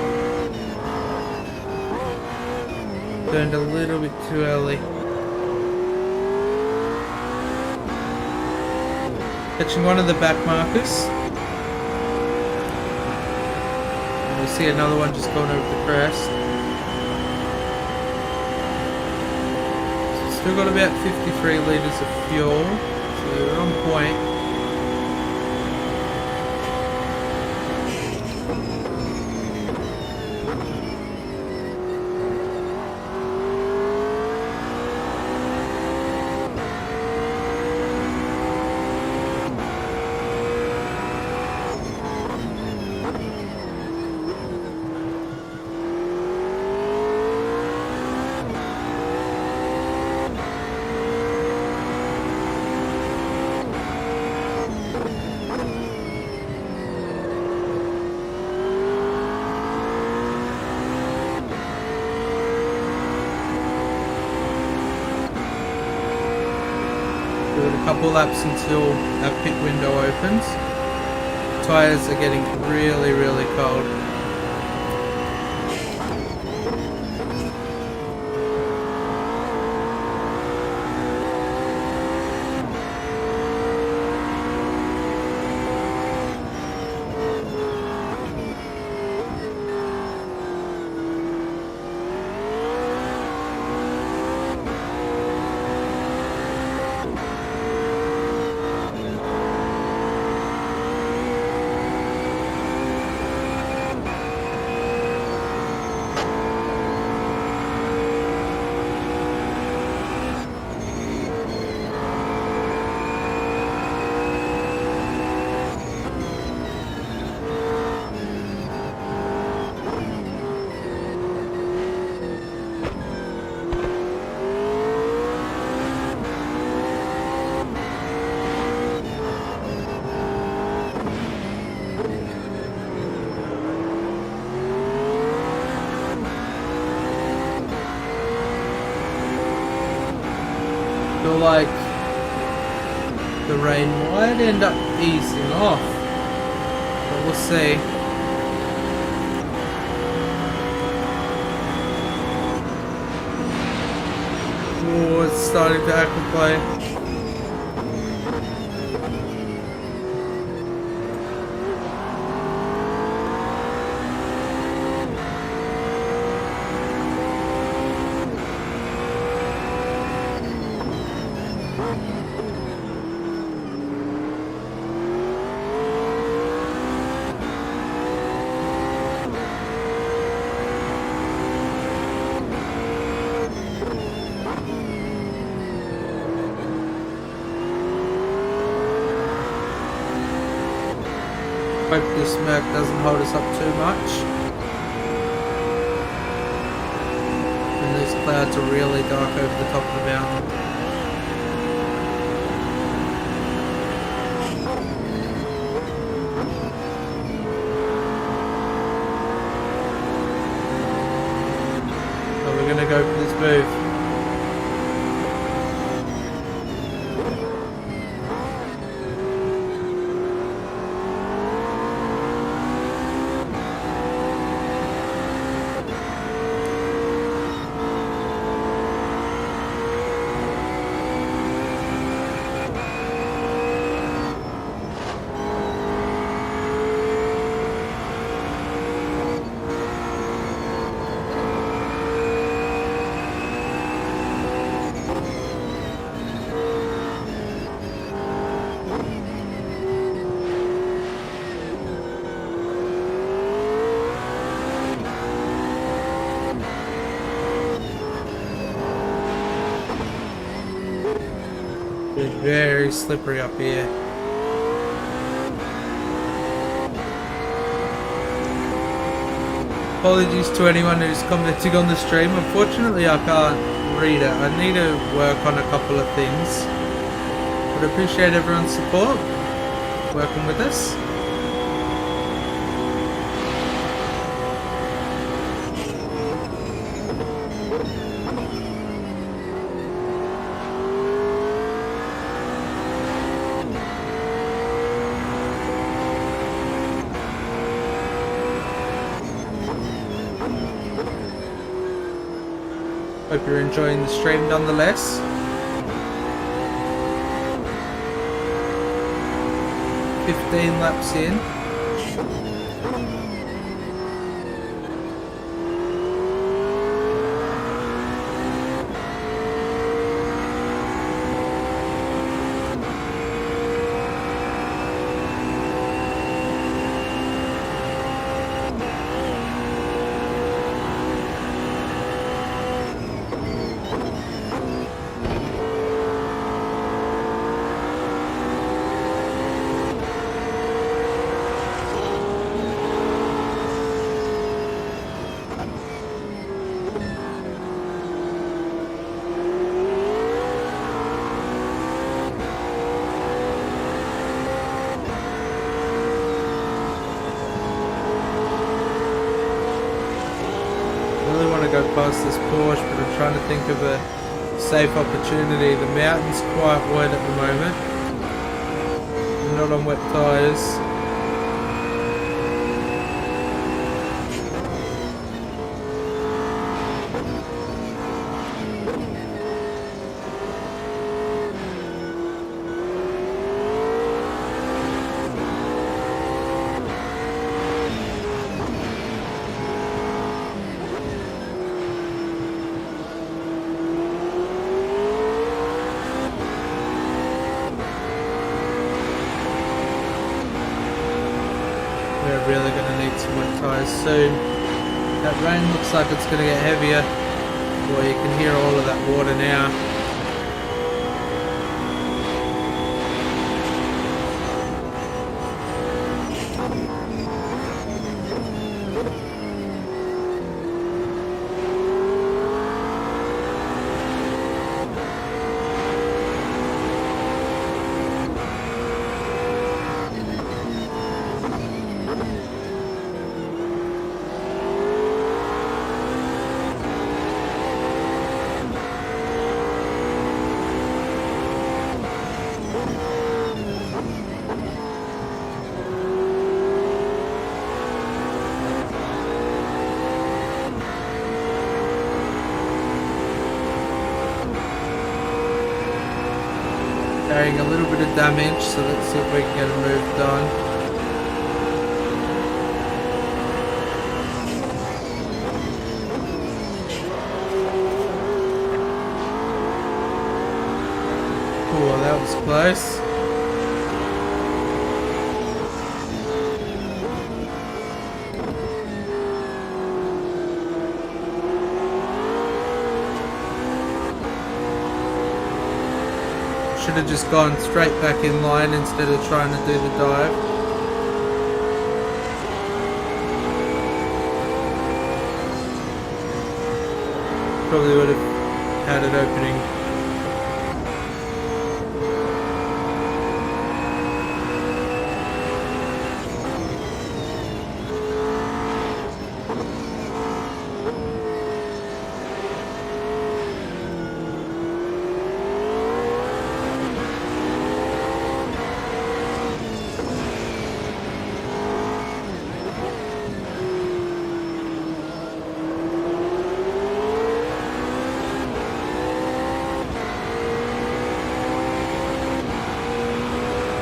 Turned a little bit too early. Catching one of the back markers. And we see another one just going over the crest. Still got about 53 litres of fuel, so we're on point. couple laps until our pit window opens. Tyres are getting really, really cold. Feel like the rain might end up easing off, but we'll see. Oh, it's starting to aquaplane. Hope this smoke doesn't hold us up too much. And these clouds are really dark over the top of the mountain. So we're gonna go for this move. It's very slippery up here. Apologies to anyone who's commenting on the stream. Unfortunately, I can't read it. I need to work on a couple of things. But I appreciate everyone's support, working with us. Hope you're enjoying the stream nonetheless. "15 laps in. Go past this Porsche, but I'm trying to think of a safe opportunity. The mountain's quite wet at the moment. We're not on wet tyres. We're really going to need some wet tyres soon. That rain looks like it's going to get heavier. Boy, you can hear all of that water now. Carrying a little bit of damage, so let's see if we can get a move done. Oh, that was close. Should have just gone straight back in line instead of trying to do the dive. Probably would have had it opening.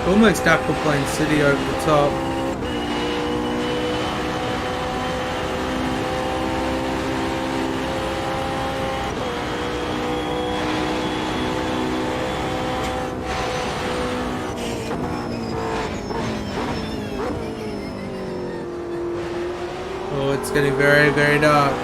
Almost Aquaplane City over the top. Oh, it's getting very, very dark.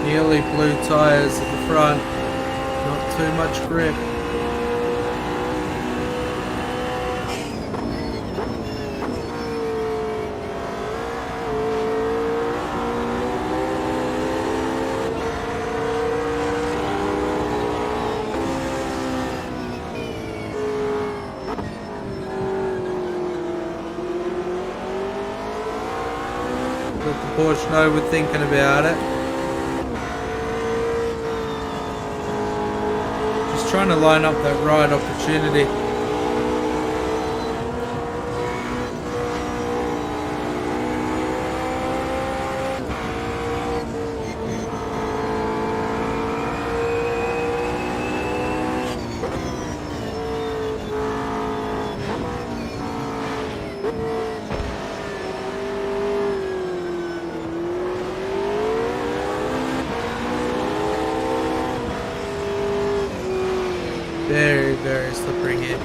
Nearly blue tyres at the front, not too much grip. Let the Porsche know we're thinking about it. Trying to line up that right opportunity. Very, very slippery here.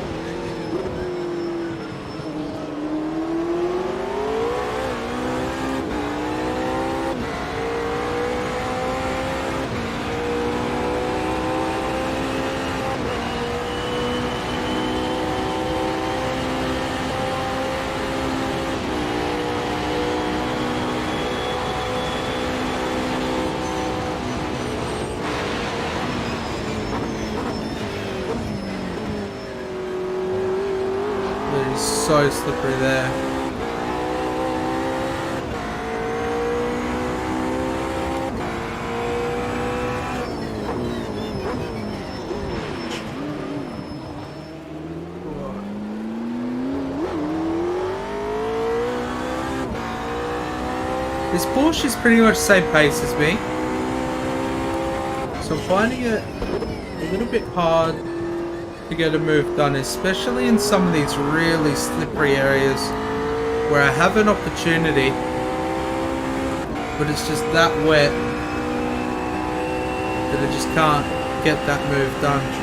so slippery there. This Porsche is pretty much the same pace as me, so I'm finding it a little bit hard to get a move done, especially in some of these really slippery areas where I have an opportunity, but it's just that wet that I just can't get that move done.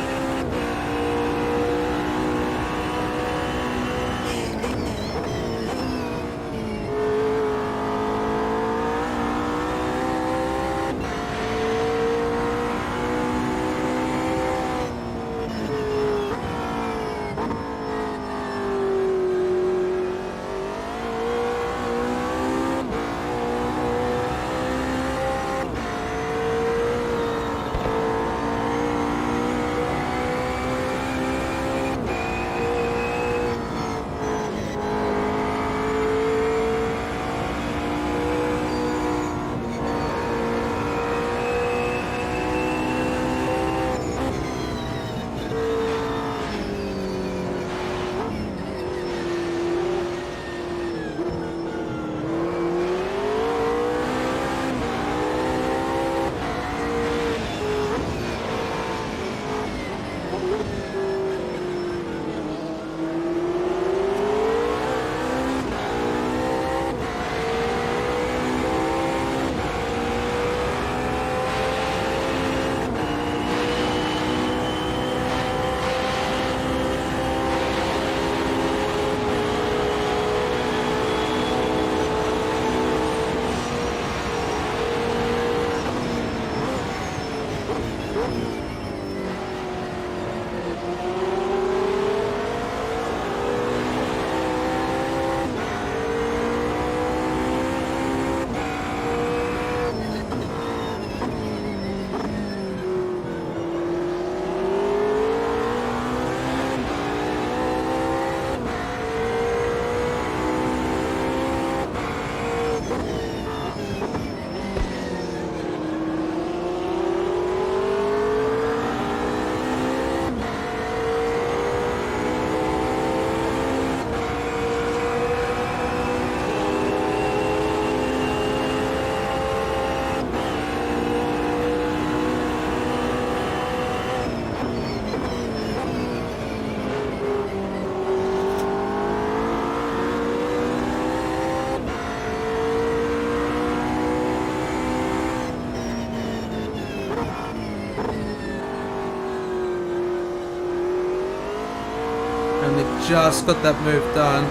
Just got that move done.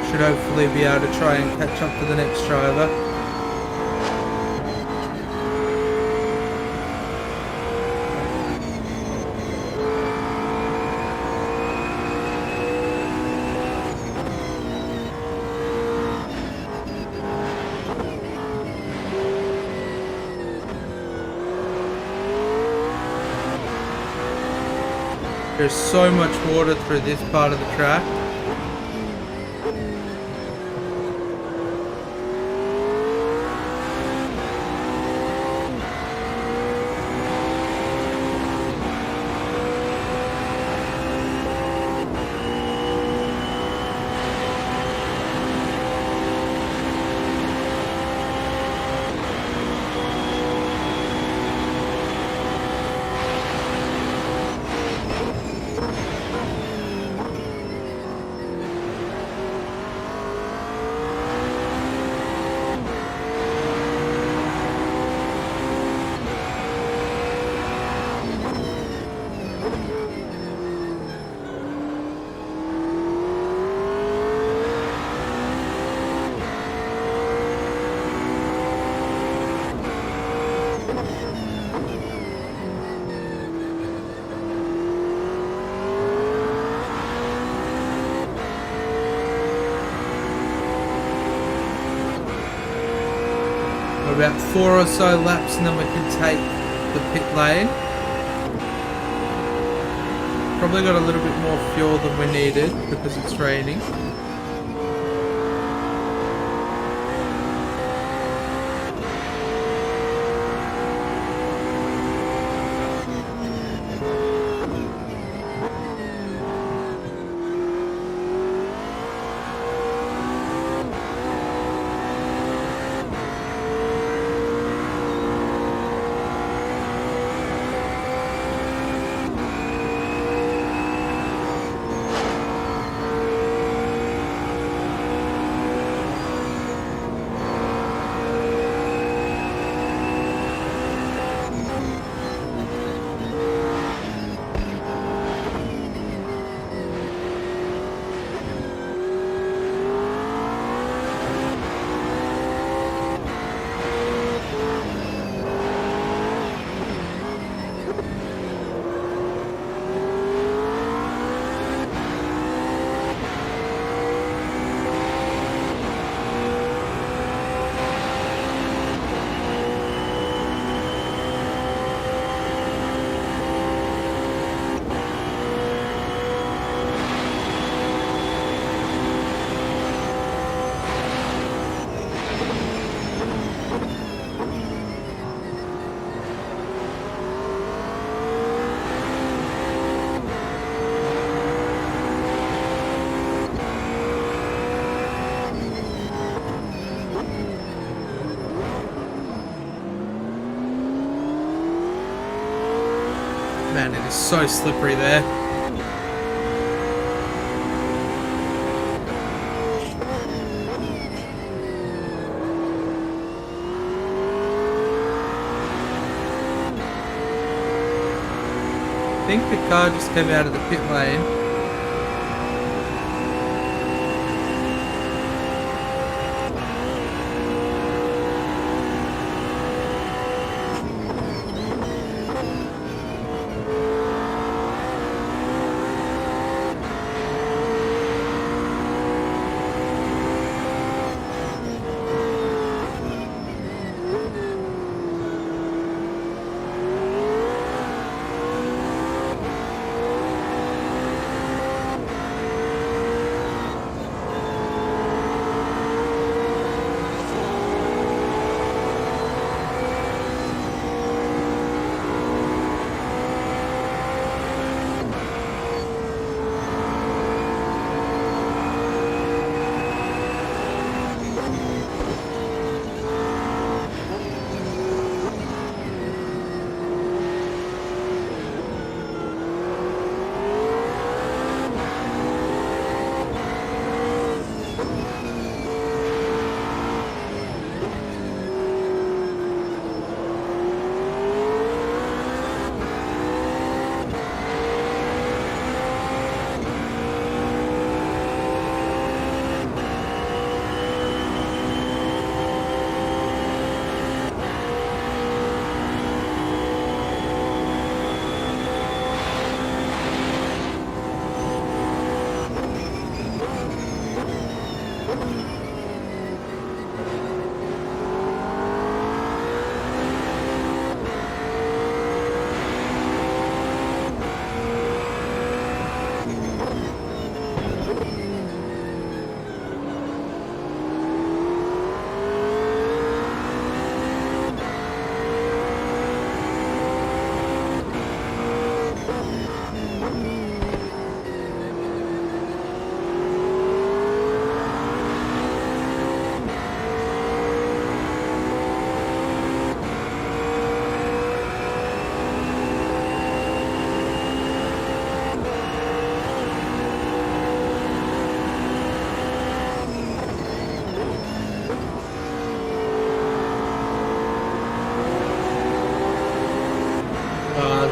Should hopefully be able to try and catch up to the next driver. There's so much water through this part of the track. About 4 or so laps and then we can take the pit lane. probably got a little bit more fuel than we needed because it's raining. Man, it is so slippery there. I think the car just came out of the pit lane.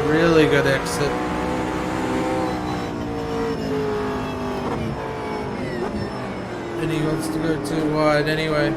Really good exit. And he wants to go too wide anyway.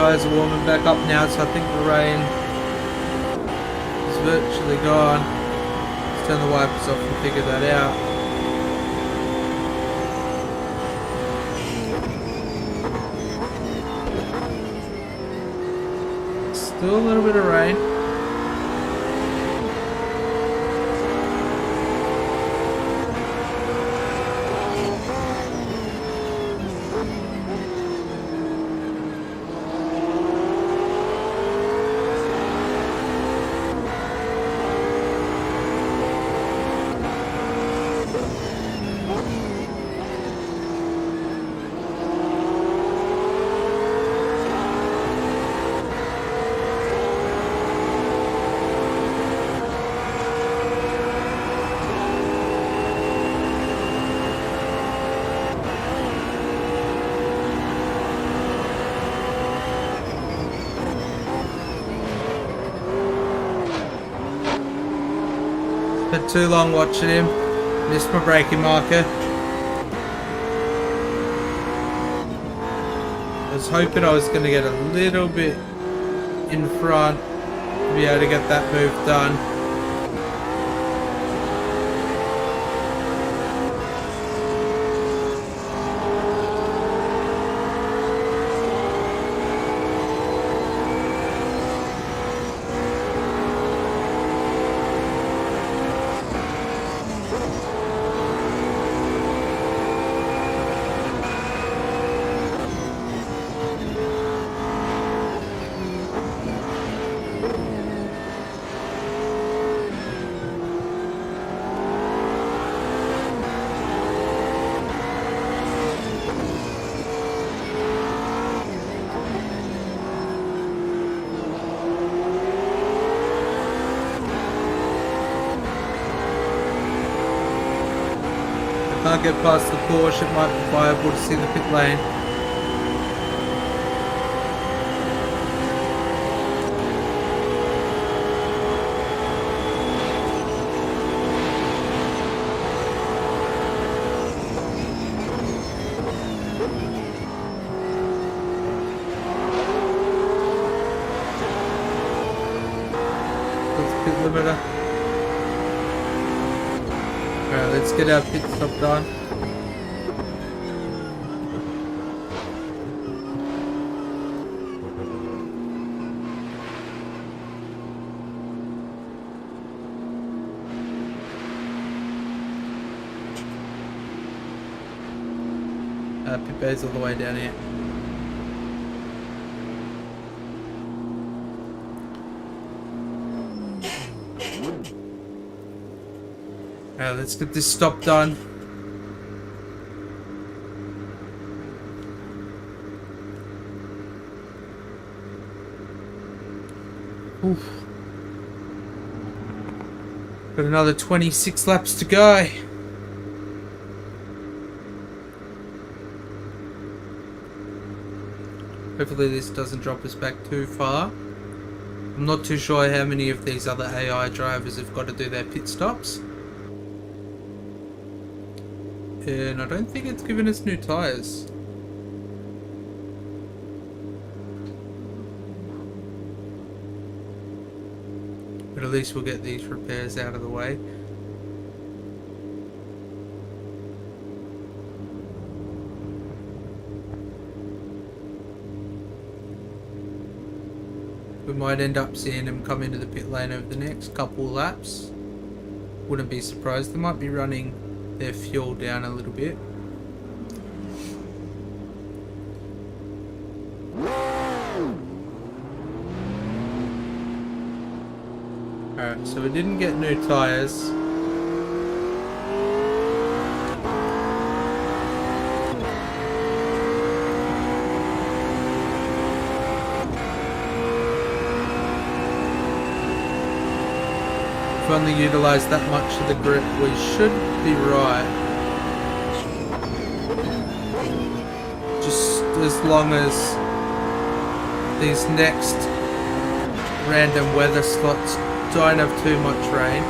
tyres are warming back up now, so I think the rain is virtually gone. Let's turn the wipers off and figure that out. Still a little bit of rain. Spent too long watching him. Missed my braking marker. I was hoping I was going to get a little bit in front to be able to get that move done. Can't get past the Porsche, it might be viable to see the pit lane. That's pit limiter. Alright, let's get our pit stop done. Pit bay's all the way down here. Alright, let's get this stop done. Oof. Got another 26 laps to go. Hopefully this doesn't drop us back too far. I'm not too sure how many of these other AI drivers have got to do their pit stops. And I don't think it's given us new tyres. But at least we'll get these repairs out of the way. We might end up seeing them come into the pit lane over the next couple laps. Wouldn't be surprised. They might be running their fuel down a little bit. Alright, so we didn't get new tyres. If we only utilise that much of the grip, we should be right. Just as long as these next random weather slots don't have too much rain.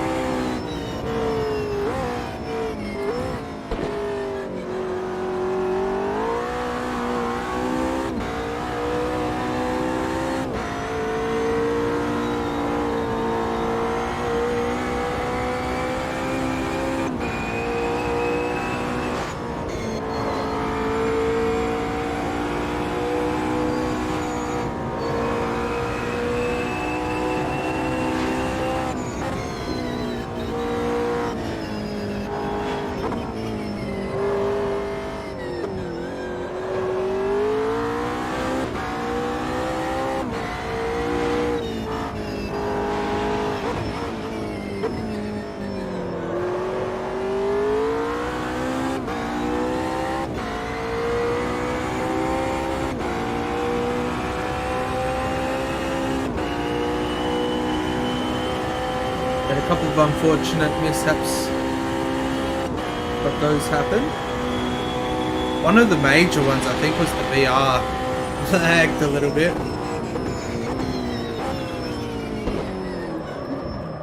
Had a couple of unfortunate mishaps, but those happened. One of the major ones, I think, was the VR lagged a little bit.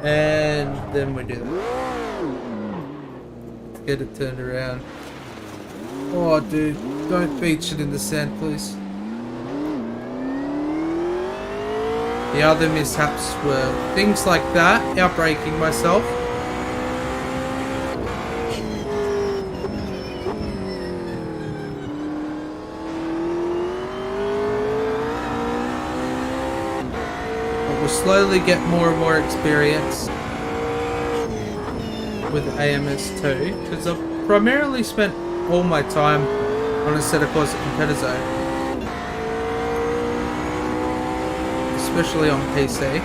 And then we do that. Get it turned around. Oh, dude, don't beach it in the sand, please. The other mishaps were things like that, outbraking myself. But we'll slowly get more and more experience with AMS2, because I've primarily spent all my time on a set of course at Competizo. Especially on PC.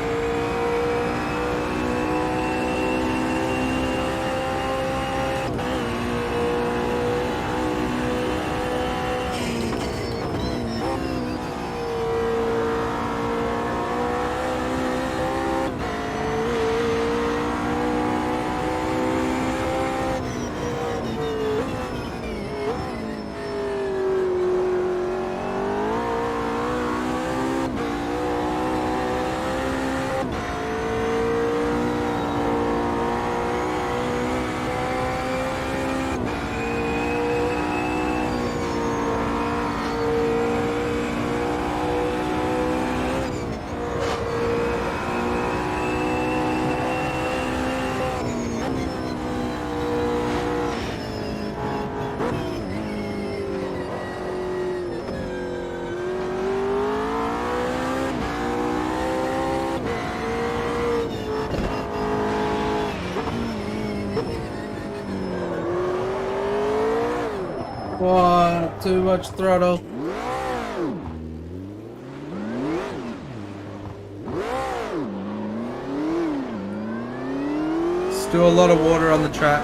Wow, too much throttle. Still a lot of water on the track.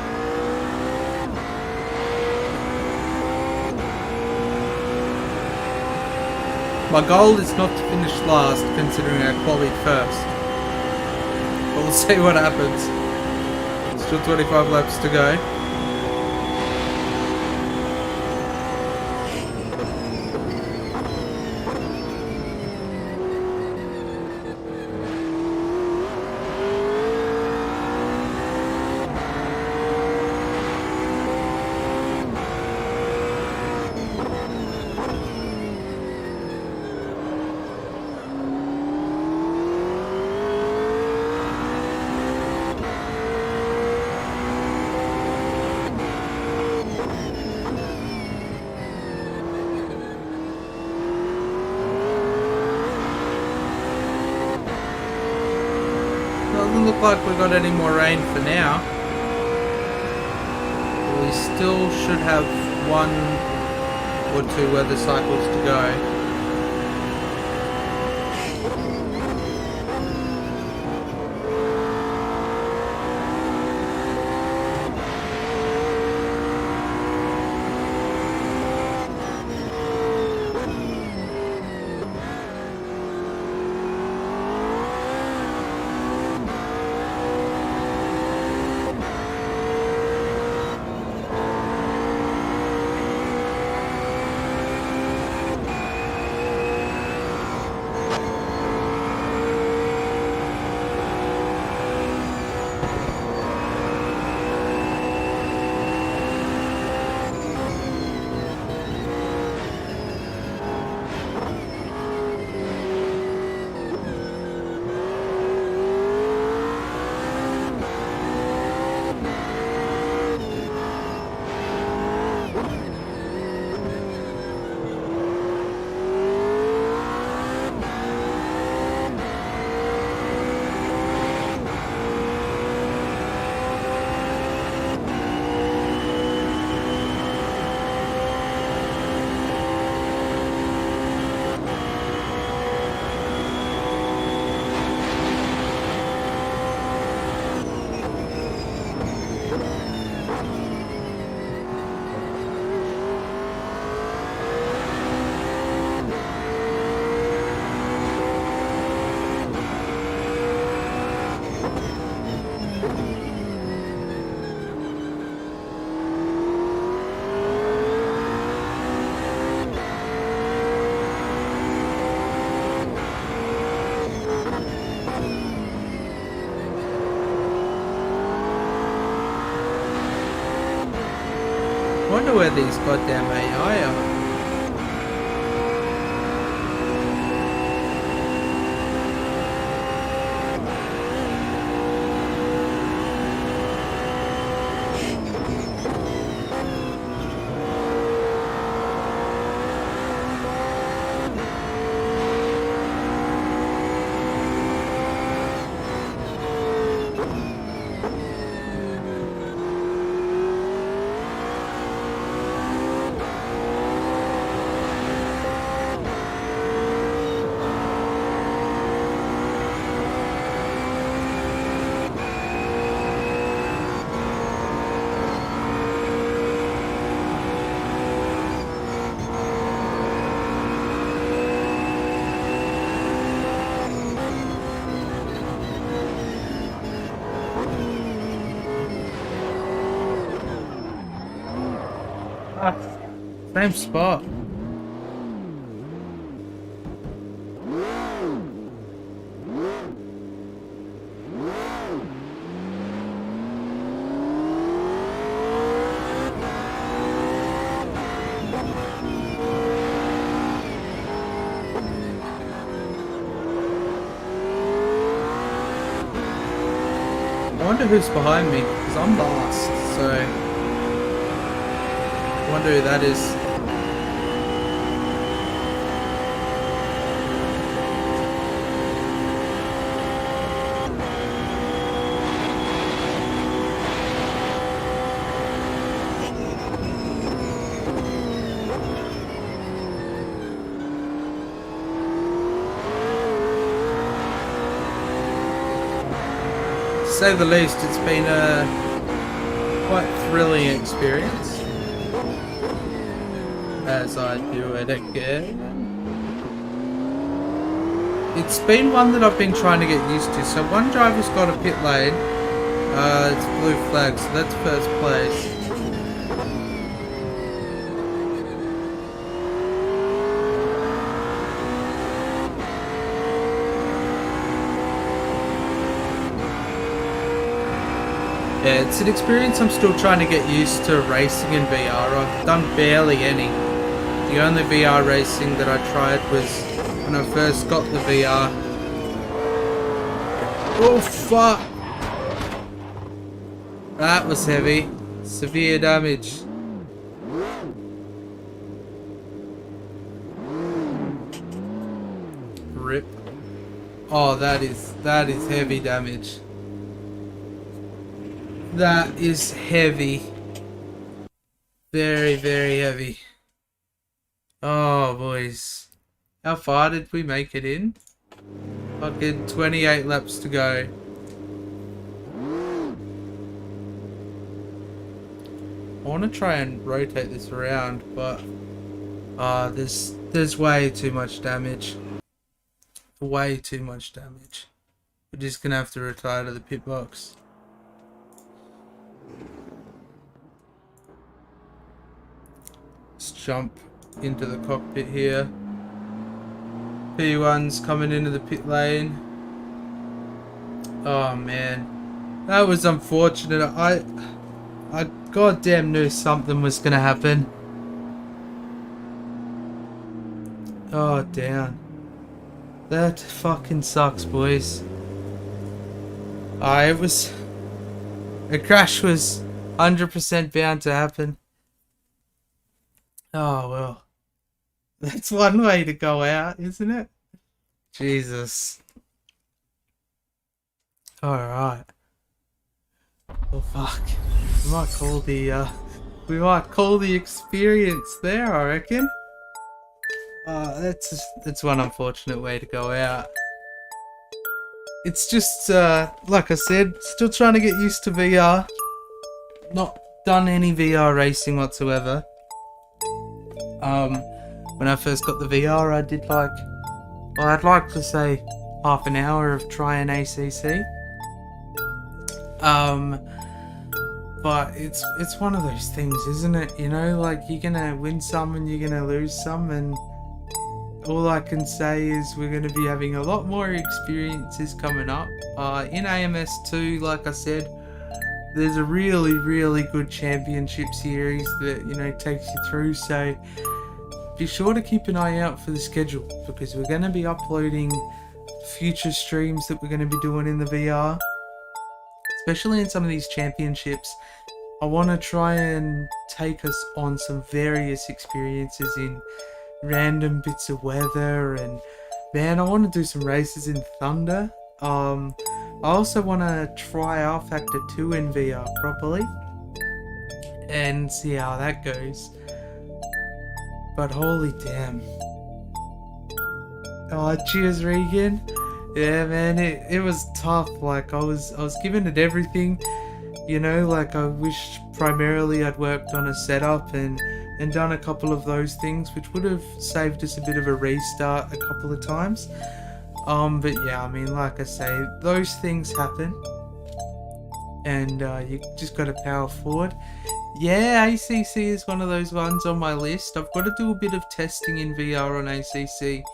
My goal is not to finish last, considering I qualified first. But we'll see what happens. Still 25 laps to go. Doesn't look like we got any more rain for now. We still should have 1 or 2 weather cycles to go. know where these goddamn AI are. Same spot. I wonder who's behind me, because I'm last, so I wonder who that is. To say the least, it's been a quite thrilling experience as I do it again. It's been one that I've been trying to get used to. So one driver's got a pit lane. It's blue flag, so that's first place. Yeah, it's an experience I'm still trying to get used to racing in VR. I've done barely any. The only VR racing that I tried was when I first got the VR. Oh fuck! That was heavy. Severe damage. Rip. Oh, that is heavy damage. That is heavy. Very, very heavy. Oh, boys. How far did we make it in? Fucking 28 laps to go. I want to try and rotate this around, but there's way too much damage. Way too much damage. We're just gonna have to retire to the pit box. Let's jump into the cockpit here. P1's coming into the pit lane. Oh man, that was unfortunate. I goddamn knew something was gonna happen. Oh damn, that fucking sucks, boys. A crash was 100% bound to happen. Oh well, that's one way to go out, isn't it? Jesus. Alright. Well fuck. We might call the experience there, I reckon. That's one unfortunate way to go out. It's just like I said, still trying to get used to VR. Not done any VR racing whatsoever. When I first got the VR, I did I'd like to say half an hour of trying ACC. But it's one of those things, isn't it? You know, like you're gonna win some and you're gonna lose some, and all I can say is we're gonna be having a lot more experiences coming up. In AMS2, like I said, there's a really good championship series that, you know, takes you through. So be sure to keep an eye out for the schedule, because we're going to be uploading future streams that we're going to be doing in the VR, especially in some of these championships. I want to try and take us on some various experiences in random bits of weather, and man, I want to do some races in thunder. I also want to try R Factor 2 in VR properly and see how that goes. But holy damn. Oh, cheers, Regan. Yeah, man, it was tough. Like, I was giving it everything, you know. Like, I wish primarily I'd worked on a setup and done a couple of those things, which would have saved us a bit of a restart a couple of times. But yeah, I mean, like I say, those things happen, and you just got to power forward. Yeah, ACC is one of those ones on my list. I've got to do a bit of testing in VR on ACC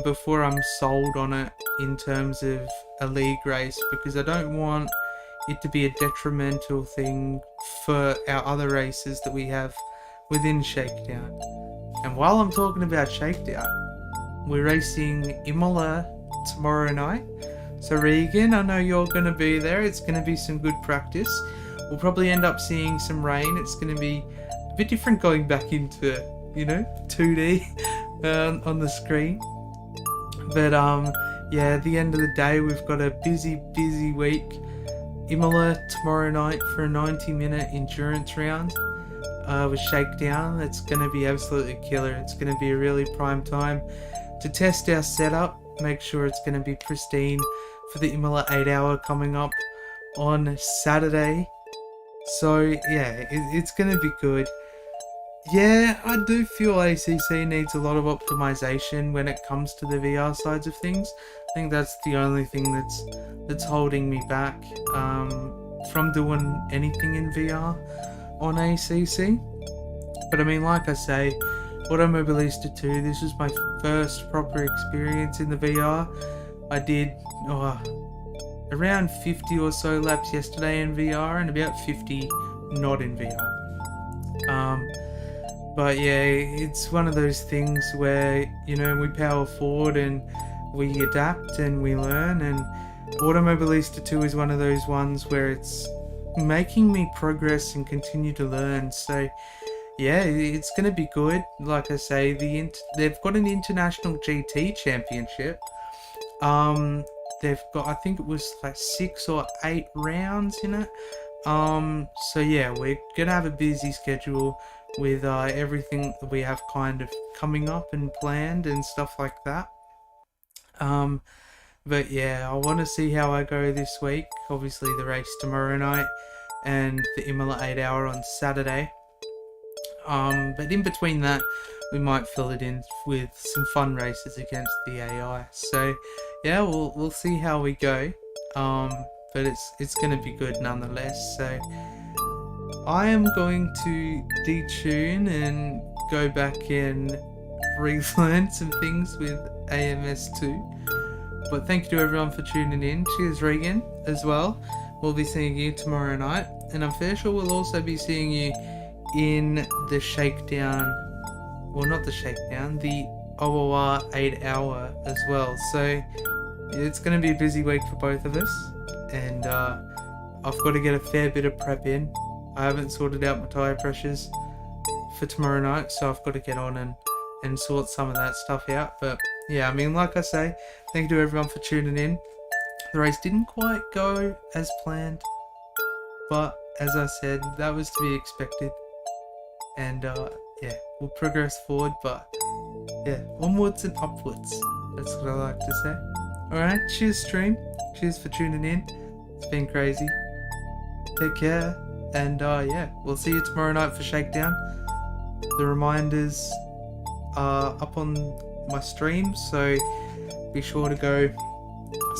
before I'm sold on it in terms of a league race, because I don't want it to be a detrimental thing for our other races that we have within Shakedown. And while I'm talking about Shakedown, we're racing Imola tomorrow night. So Regan, I know you're going to be there. It's going to be some good practice. We'll probably end up seeing some rain. It's going to be a bit different going back into, you know, 2D on the screen. But yeah, at the end of the day, we've got a busy week. Imola tomorrow night for a 90-minute endurance round with Shakedown. That's going to be absolutely killer. It's going to be a really prime time to test our setup, make sure it's going to be pristine for the Imola 8-hour coming up on Saturday. So yeah, it's going to be good. Yeah, I do feel ACC needs a lot of optimization when it comes to the VR sides of things. I think that's the only thing that's holding me back from doing anything in VR on ACC. But I mean, like I say, Automobilista 2, this was my first proper experience in the VR. I did around 50 or so laps yesterday in VR and about 50 not in VR. But yeah, it's one of those things where, you know, we power forward and we adapt and we learn, and Automobilista 2 is one of those ones where it's making me progress and continue to learn. So yeah, it's going to be good. Like I say, they've got an international GT championship. They've got, I think it was like 6 or 8 rounds in it. So yeah, we're going to have a busy schedule with everything that we have kind of coming up and planned and stuff like that. But yeah, I want to see how I go this week. Obviously the race tomorrow night and the Imola 8-hour on Saturday. But in between that, we might fill it in with some fun races against the AI. So yeah, we'll see how we go. But it's going to be good nonetheless. So I am going to detune and go back and relearn some things with AMS2. But thank you to everyone for tuning in. Cheers, Regan, as well. We'll be seeing you tomorrow night, and I'm fair sure we'll also be seeing you in the Shakedown, well, not the Shakedown, the OOR 8-hour as well. So it's going to be a busy week for both of us, and I've got to get a fair bit of prep in. I haven't sorted out my tyre pressures for tomorrow night, so I've got to get on and sort some of that stuff out. But yeah, I mean, like I say, thank you to everyone for tuning in. The race didn't quite go as planned, but as I said, that was to be expected. And yeah, we'll progress forward, but yeah, onwards and upwards. That's what I like to say. Alright, cheers stream. Cheers for tuning in. It's been crazy. Take care. And yeah, we'll see you tomorrow night for Shakedown. The reminders are up on my stream, so be sure to go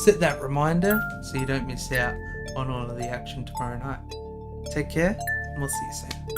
set that reminder so you don't miss out on all of the action tomorrow night. Take care, and we'll see you soon.